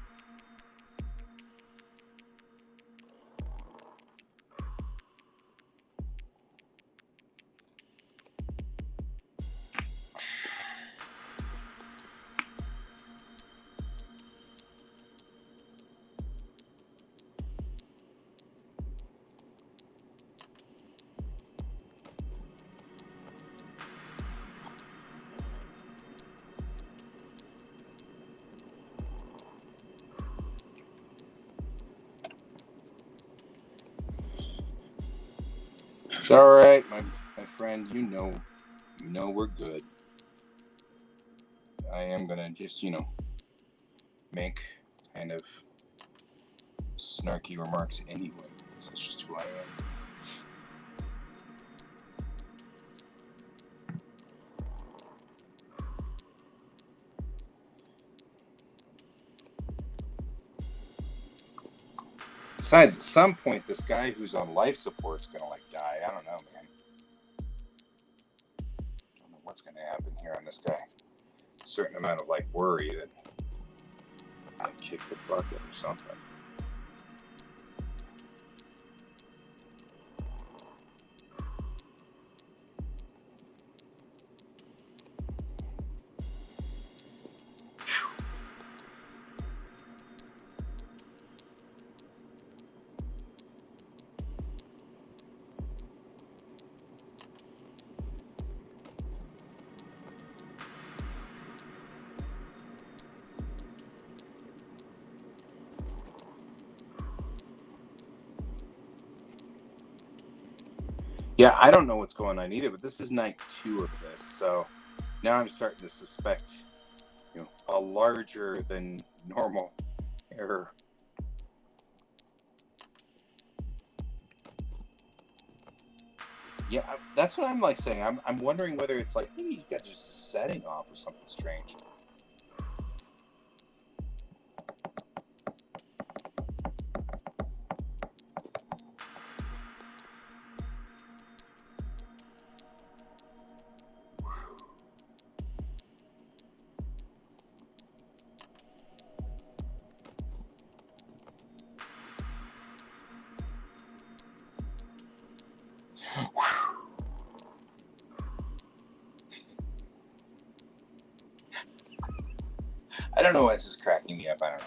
It's all right, my friend. You know we're good. I am gonna just, make kind of snarky remarks anyway, because that's just who I am. Besides, at some point, this guy who's on life support is gonna die. I don't know, man. I don't know what's gonna happen here on this guy. A certain amount of worry that I kick the bucket or something. Yeah, I don't know what's going on either, but this is night 2 of this, so now I'm starting to suspect, a larger than normal error. Yeah, that's what I'm saying. I'm wondering whether it's maybe you got just a setting off or something strange. I don't know why this is cracking me up. I don't know.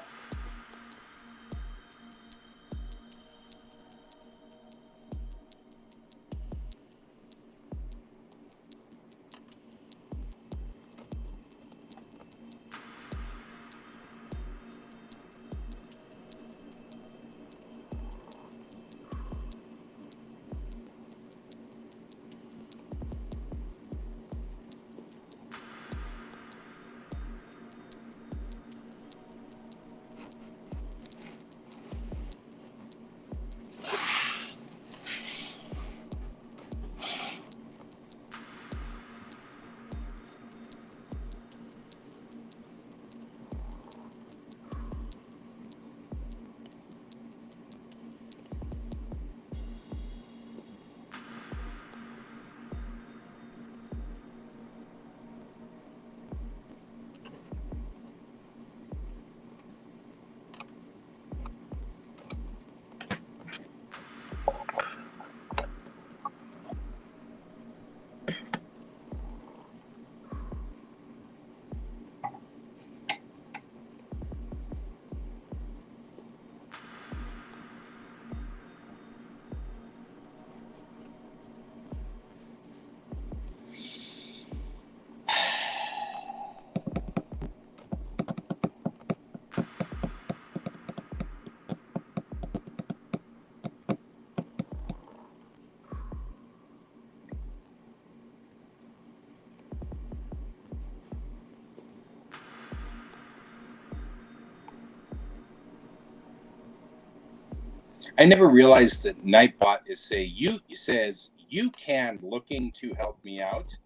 I never realized that Nightbot says you can looking to help me out.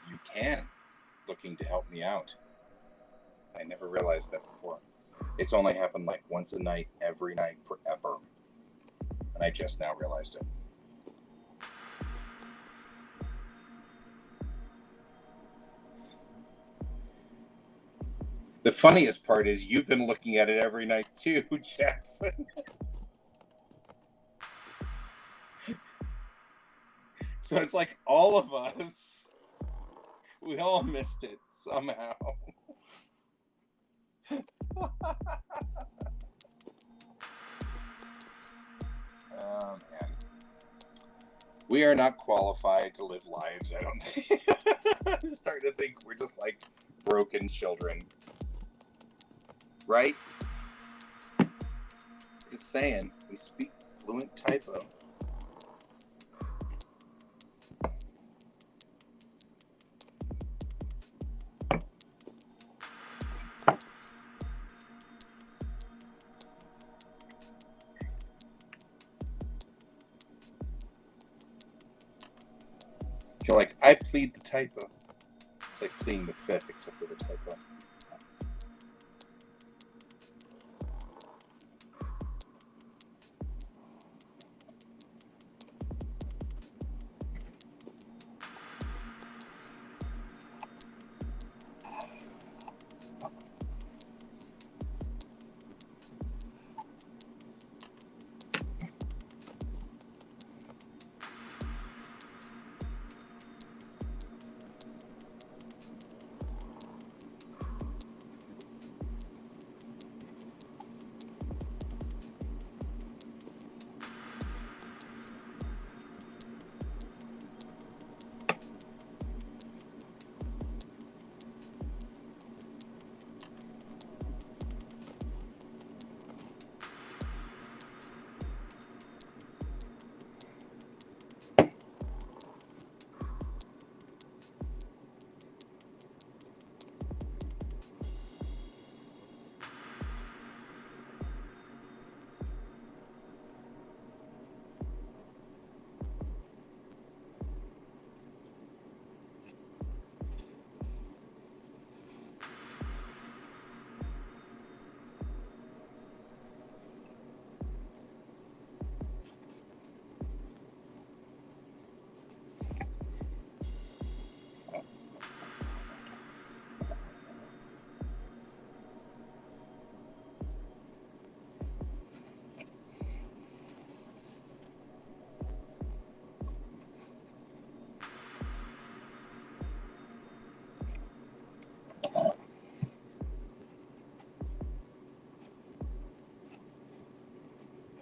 You can looking to help me out. I never realized that before. It's only happened once a night, every night, forever. And I just now realized it. The funniest part is you've been looking at it every night too, Jackson. So it's like all of us, we all missed it somehow. Oh, man. We are not qualified to live lives, I don't think. I'm starting to think we're just like broken children. Right? Just saying, we speak fluent typo. You're like, I plead the typo. It's like pleading the fifth, except for the typo.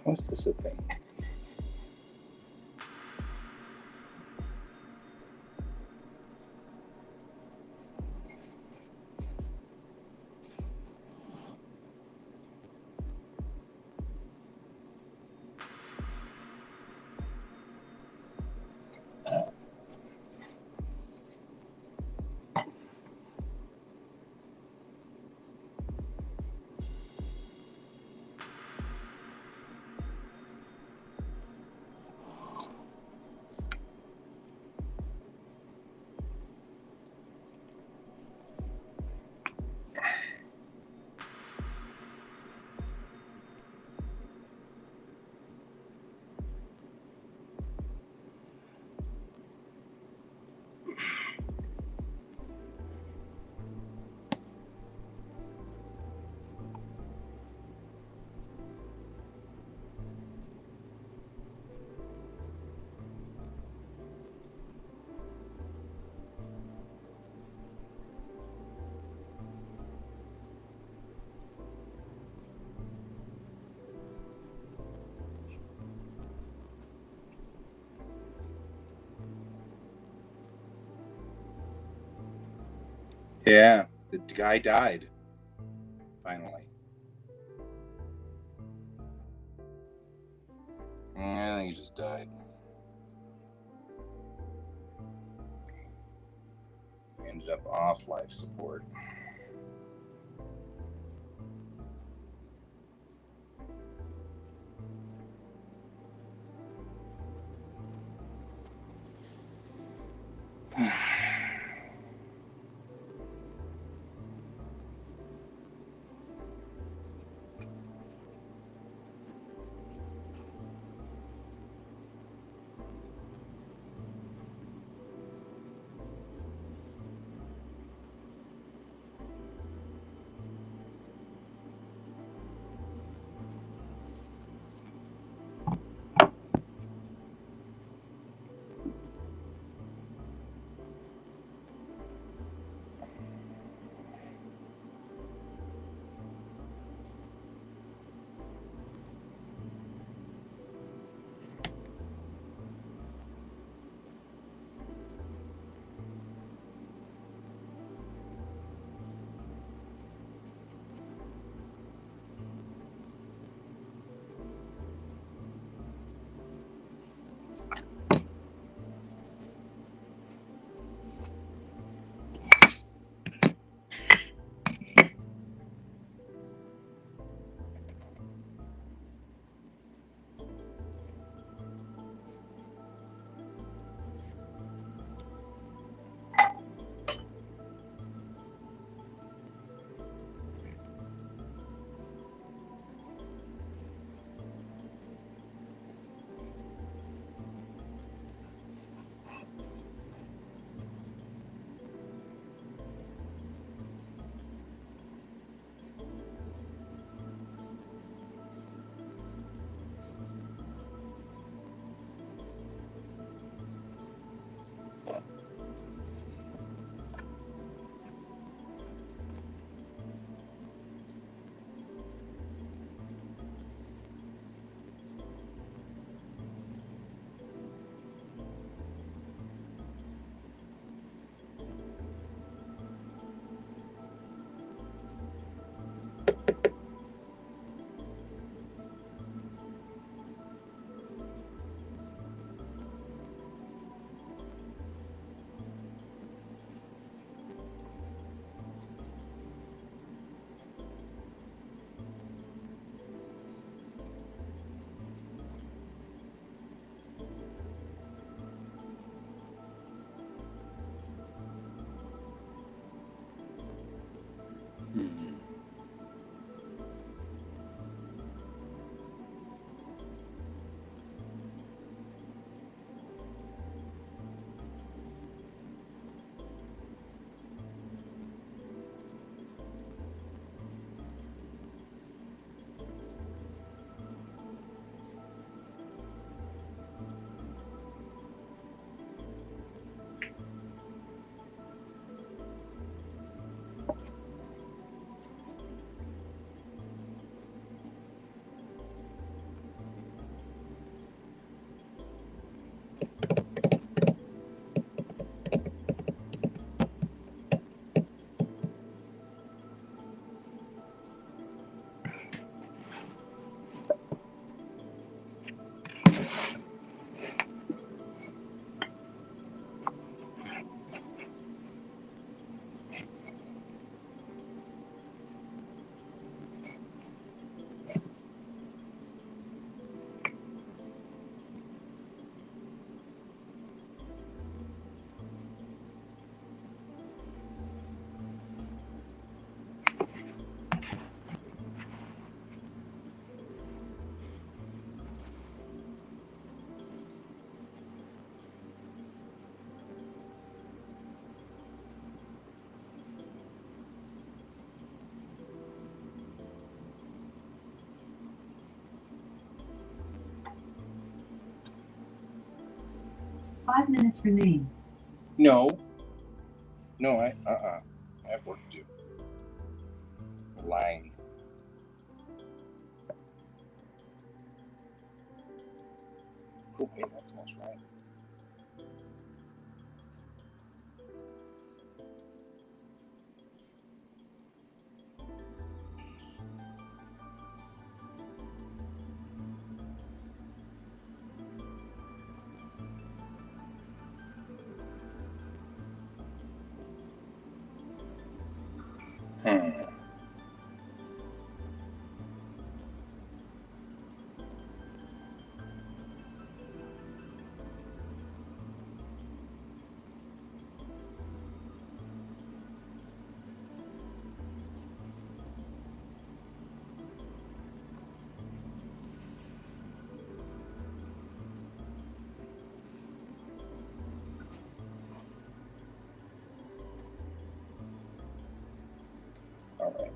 How is this a thing? Yeah, the guy died. Finally. I think he just died. He ended up off life support. Five minutes remain. No. No, I have work to do. Lying. Oh, hey, that smells right. All right.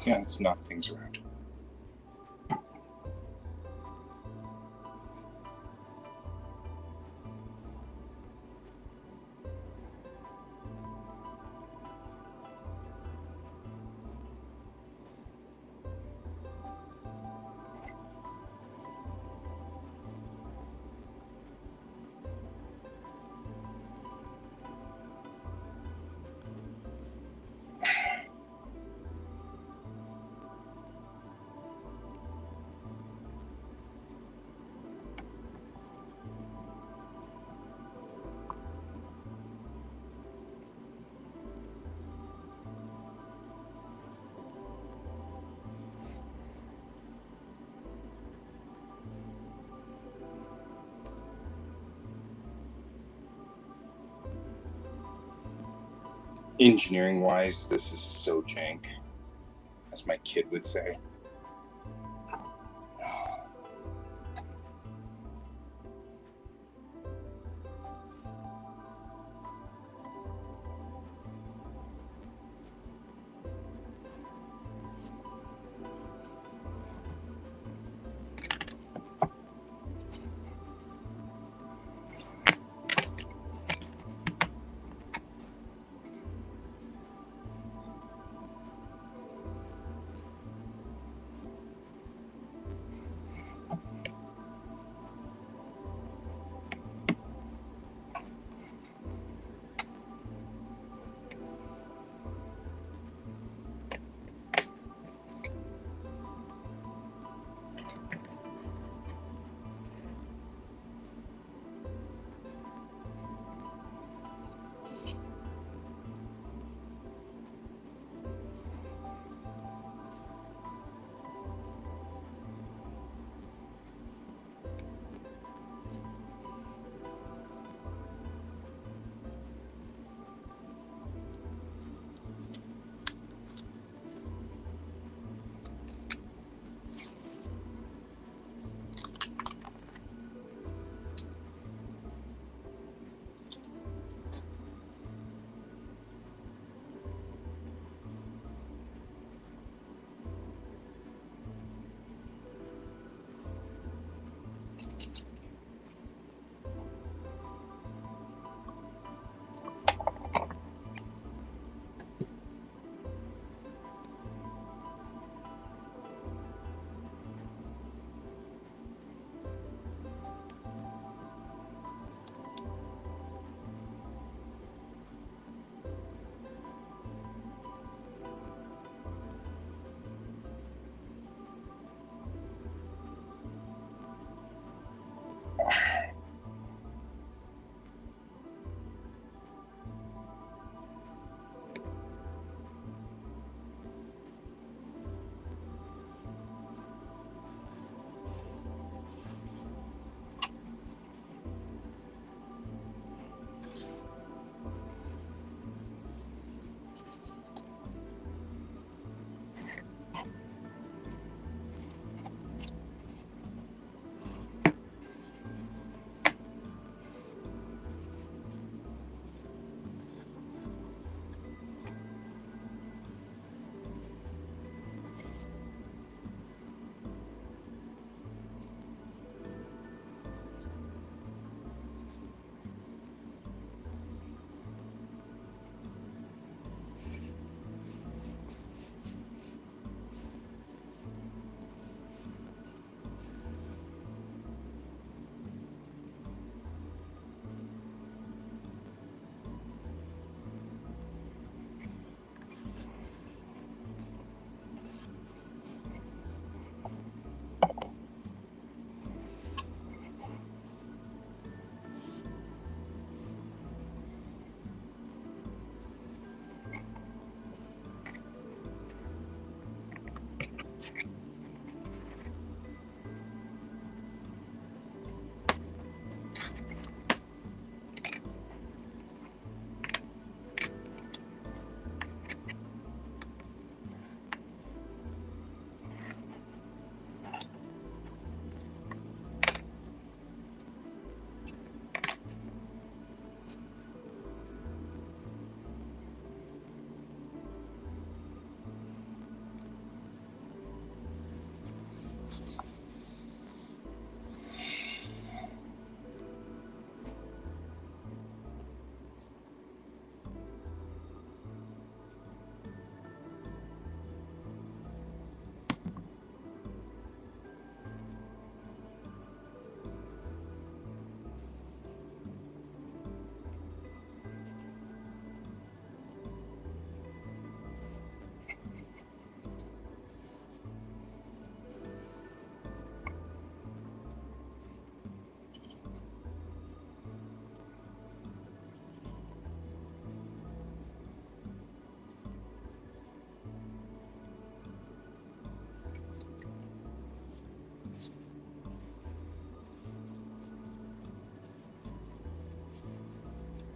Yeah, let's knock things around. Engineering wise, this is so jank, as my kid would say.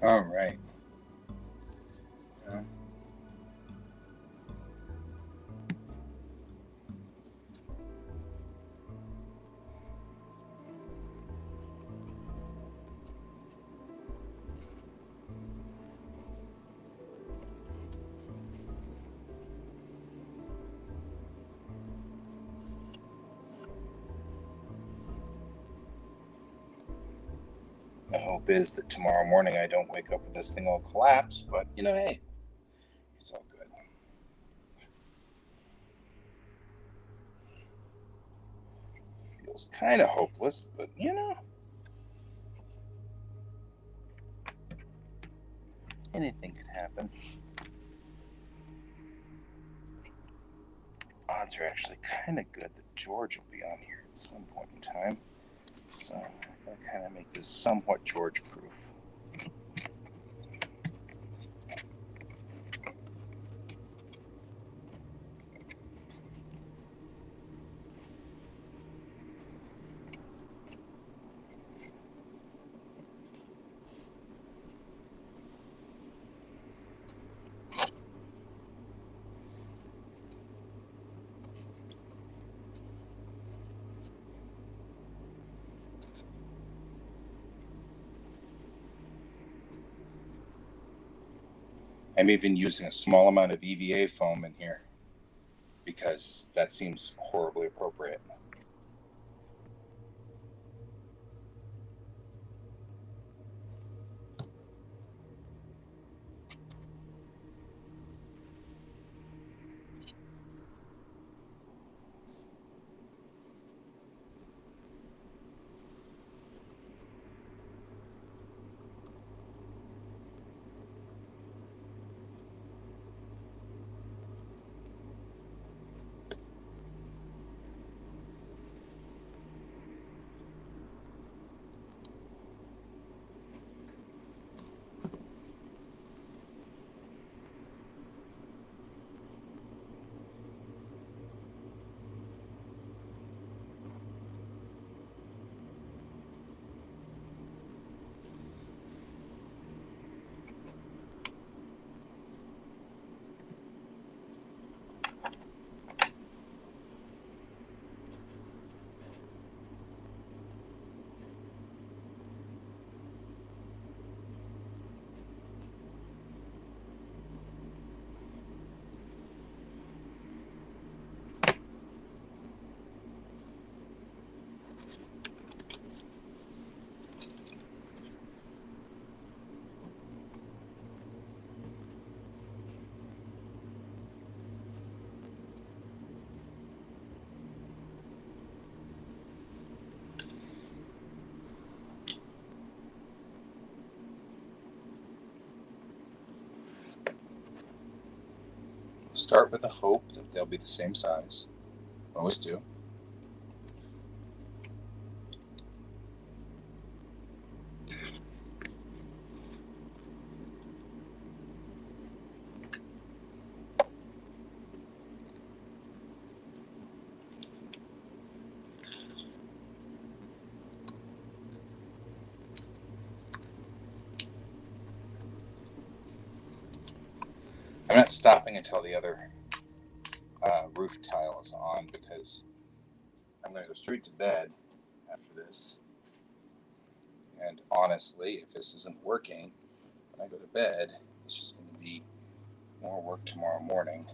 All right. Well, hope is that tomorrow morning I don't wake up with this thing all collapse, but you know, hey, it's all good. Feels kind of hopeless, but you know, anything could happen. Odds are actually kind of good that George will be on here at some point in time. So I'm going to kind of make this somewhat George-proof. I'm even using a small amount of EVA foam in here because that seems horribly appropriate. Start with the hope that they'll be the same size. Always do. I'm not stopping until the other roof tile is on because I'm going to go straight to bed after this. And honestly, if this isn't working, when I go to bed, it's just going to be more work tomorrow morning.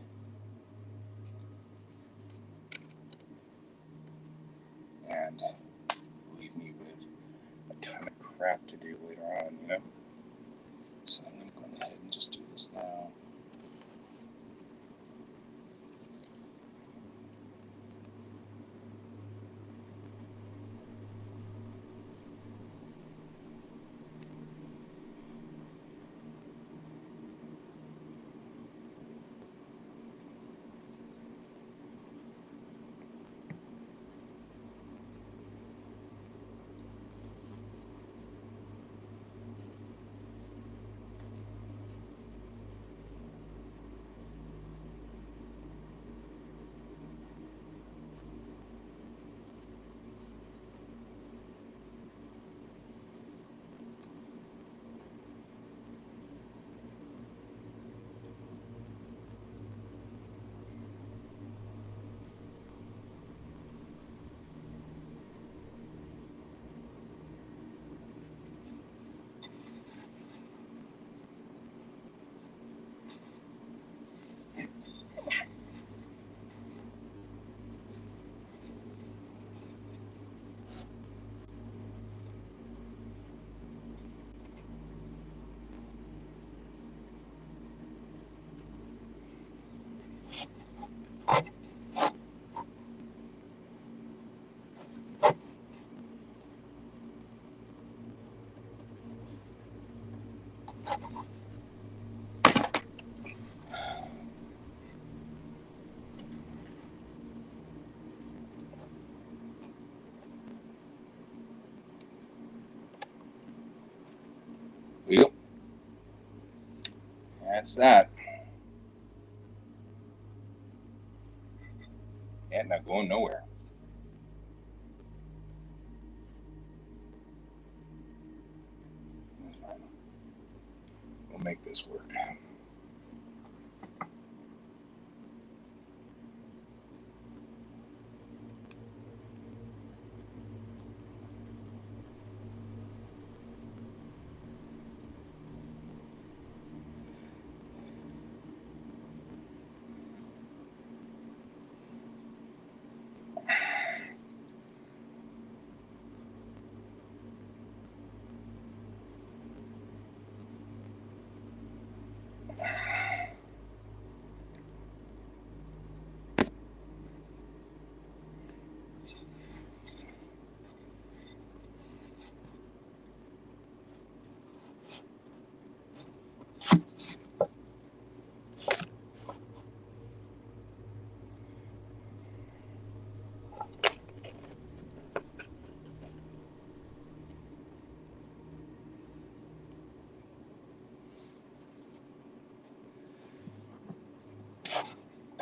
And leave me with a ton of crap to do later on, you know? So I'm going to go ahead and just do this now. that's that. And not going nowhere. That's fine. We'll make this work.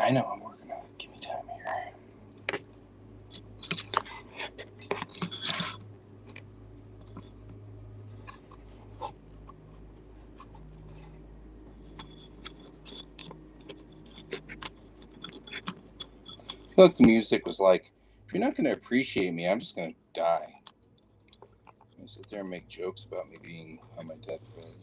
I know I'm working on it. Give me time here. Look, the music was like, if you're not going to appreciate me, I'm just going to die. I'm going to sit there and make jokes about me being on my deathbed.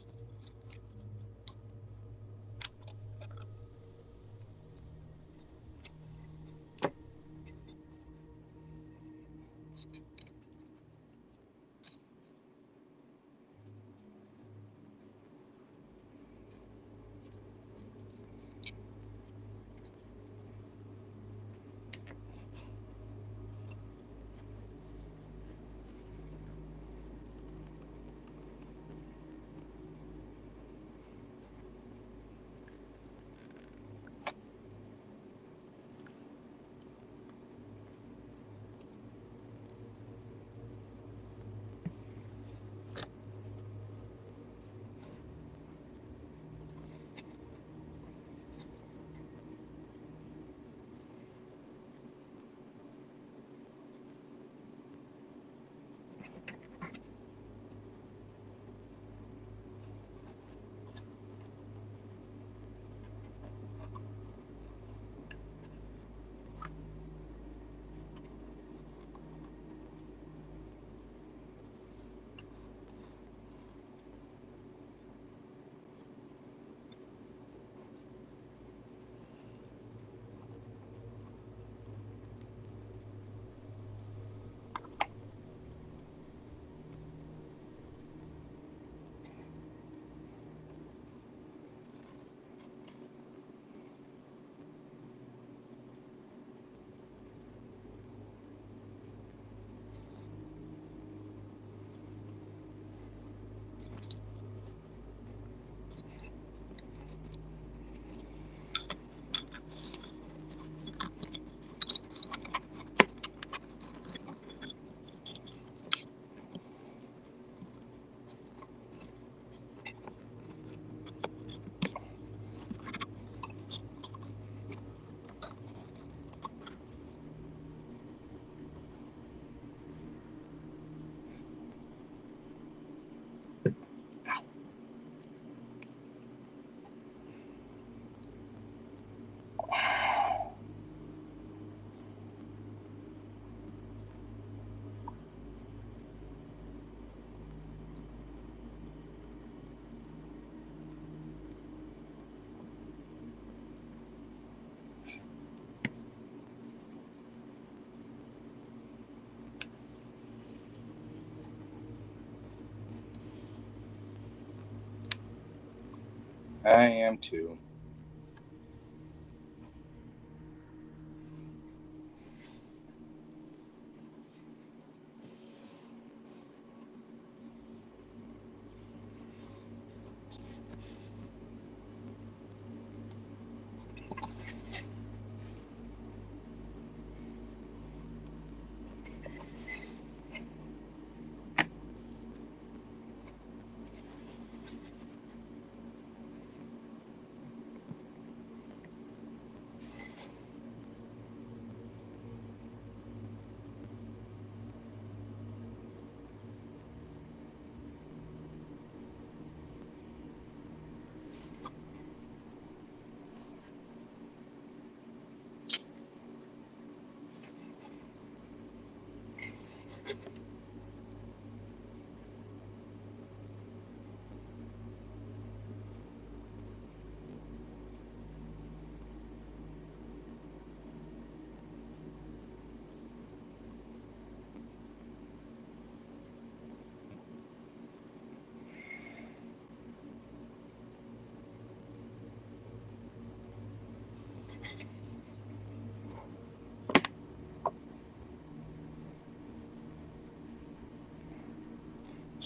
I am too.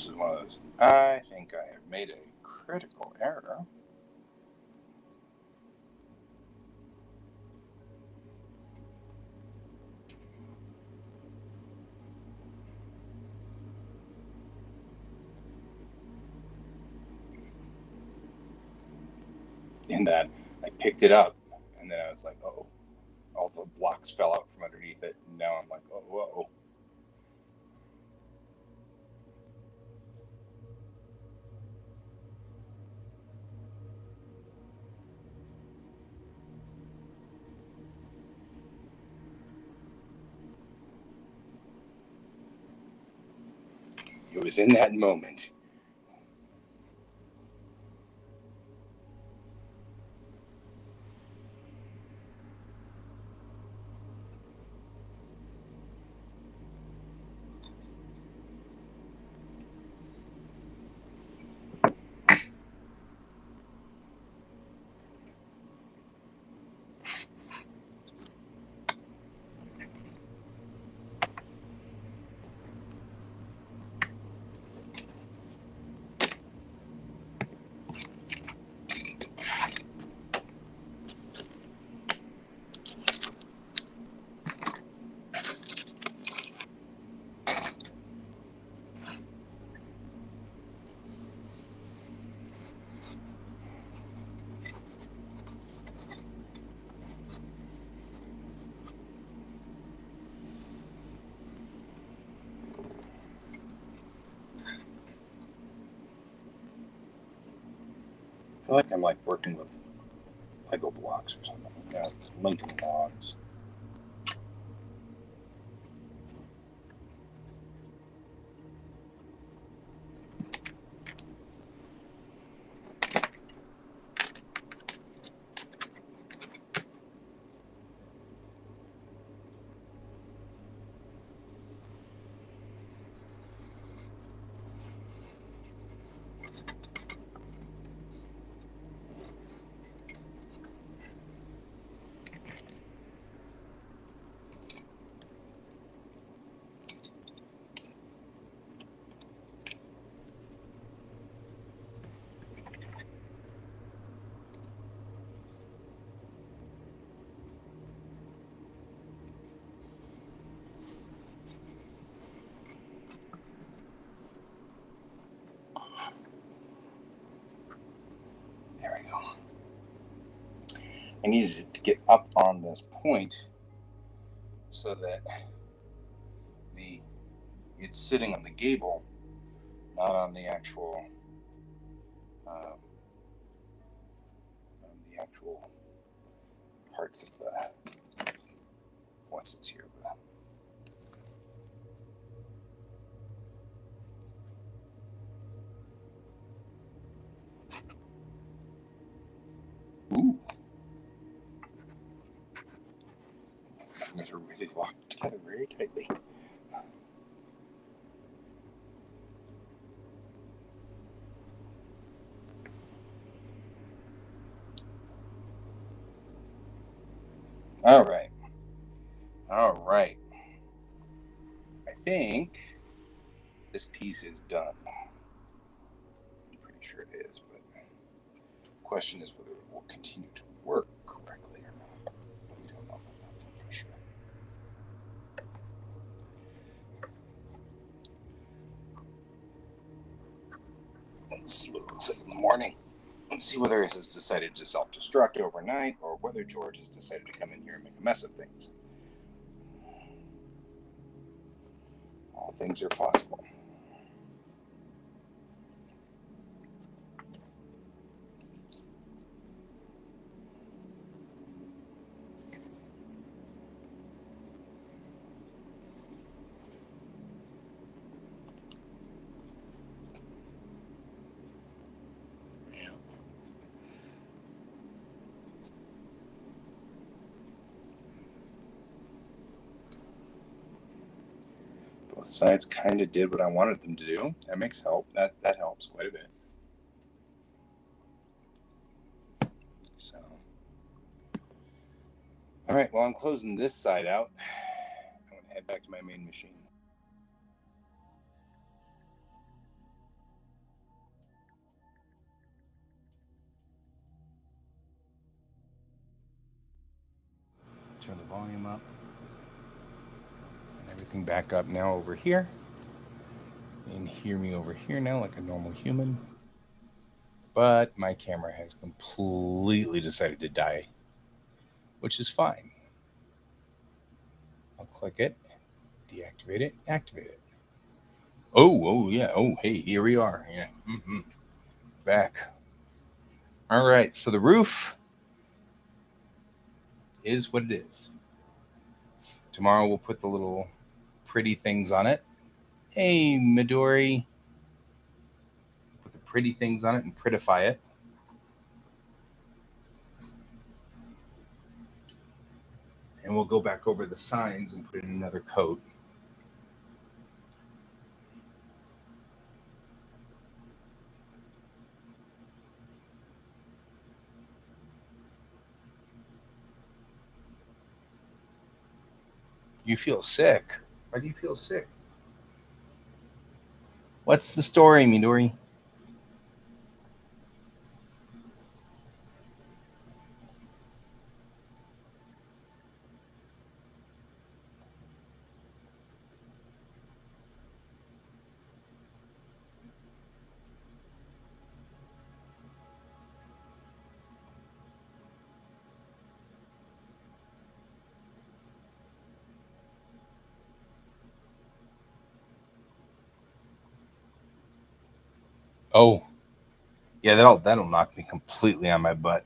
This is one of those. I think I have made a critical error. In that I picked it up, and then I was like, oh, all the blocks fell out from underneath it. And now I'm like, oh, whoa. It was in that moment. I feel like I'm like working with Lego blocks or something. Yeah, Lincoln logs. There we go. I needed it to get up on this point so that it's sitting on the gable, not on the actual parts of the once it's here. Ooh. These are really locked together very tightly. All right. I think this piece is done. I'm pretty sure it is, but the question is whether it will continue to work correctly or not. We don't know about that for sure. Let's see what it looks like in the morning. Let's see whether it has decided to self-destruct overnight or whether George has decided to come in here and make a mess of things. All things are possible. Both sides kind of did what I wanted them to do. That makes help. That helps quite a bit. So, all right. Well, I'm closing this side out. I'm going to head back to my main machine. Turn the volume up. And everything back up now over here. And hear me over here now like a normal human. But my camera has completely decided to die, which is fine. I'll click it, deactivate it, activate it. Oh, yeah. Oh, hey, here we are. Yeah. Back. All right. So the roof is what it is. Tomorrow we'll put the little pretty things on it. Hey, Midori. Put the pretty things on it and prettify it. And we'll go back over the signs and put in another coat. You feel sick. Why do you feel sick? What's the story, Midori? Oh, yeah, that'll knock me completely on my butt.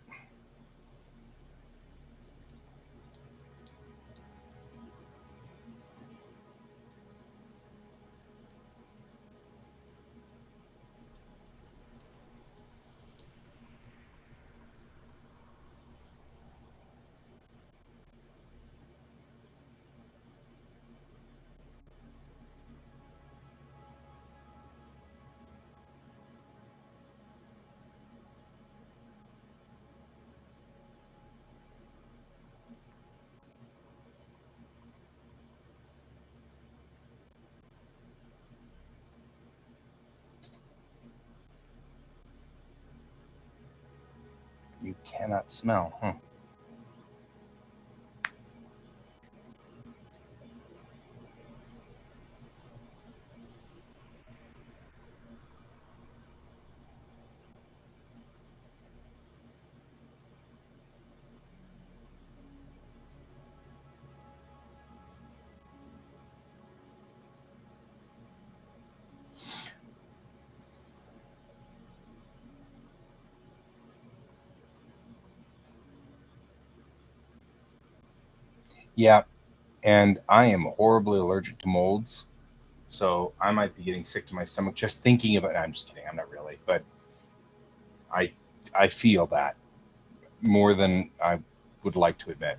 You cannot smell, huh? Yeah, and I am horribly allergic to molds, so I might be getting sick to my stomach just thinking about it. I'm just kidding. I'm not really, but I I feel that more than I would like to admit.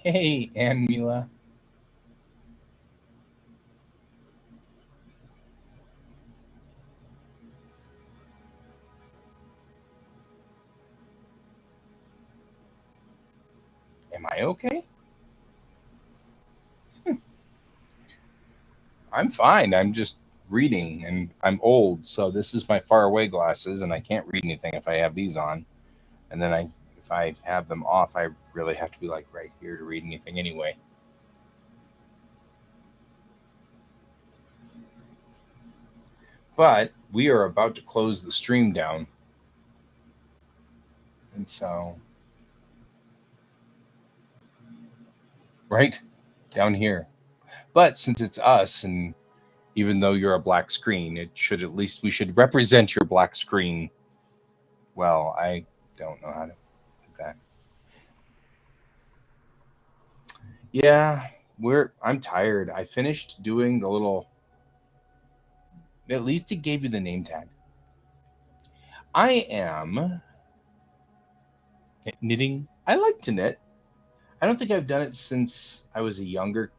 Hey, Ann Mila. Am I okay? I'm fine. I'm just reading, and I'm old, so this is my far away glasses, and I can't read anything if I have these on. And then if I have them off, I really have to be like right here to read anything anyway. But we are about to close the stream down, and so right down here. But since it's us, and even though you're a black screen, it should at least we should represent your black screen. Well, I don't know how to do that. Yeah, I'm tired. I finished doing the little. At least it gave you the name tag. I am knitting. I like to knit. I don't think I've done it since I was a younger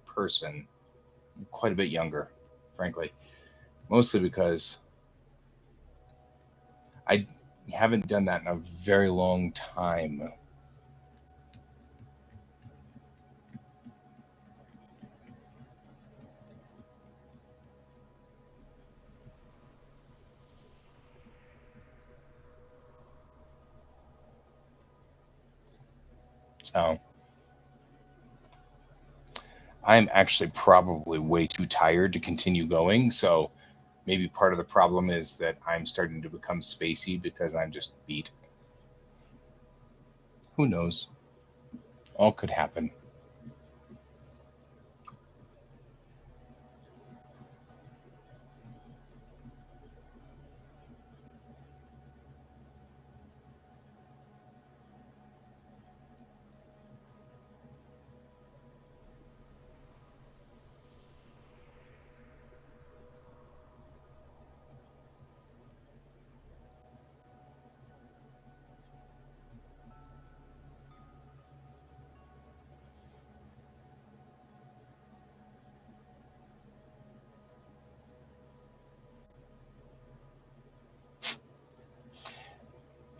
person, quite a bit younger, frankly. Mostly because I haven't done that in a very long time. So I'm actually probably way too tired to continue going. So maybe part of the problem is that I'm starting to become spacey because I'm just beat. Who knows? All could happen.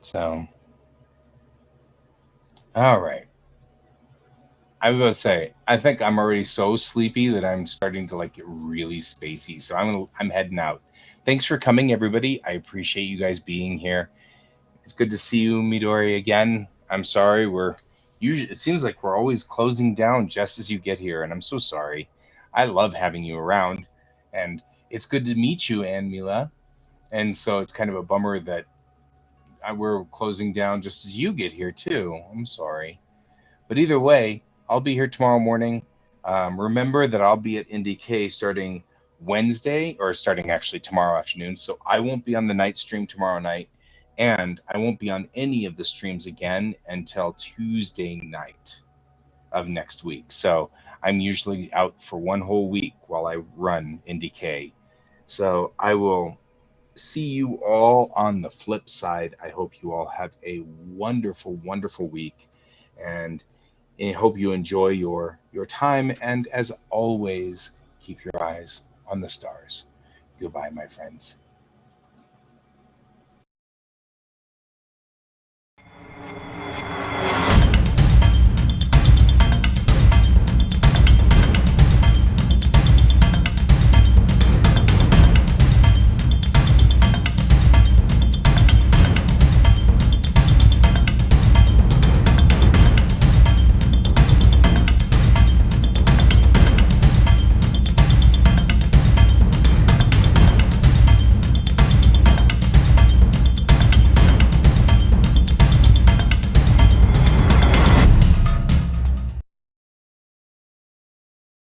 So, all right. I was gonna say, I think I'm already so sleepy that I'm starting to like get really spacey. So I'm heading out. Thanks for coming, everybody. I appreciate you guys being here. It's good to see you, Midori, again. I'm sorry we're usually it seems like we're always closing down just as you get here, and I'm so sorry. I love having you around, and it's good to meet you, Ann Mila. And so it's kind of a bummer that we're closing down just as you get here too. I'm sorry. But either way, I'll be here tomorrow morning. Remember that I'll be at NDK starting Wednesday, or starting actually tomorrow afternoon. So I won't be on the night stream tomorrow night, and I won't be on any of the streams again until Tuesday night of next week. So I'm usually out for one whole week while I run NDK. So I will see you all on the flip side. I hope you all have a wonderful, wonderful week. And I hope you enjoy your time, and as always, keep your eyes on the stars. Goodbye, my friends.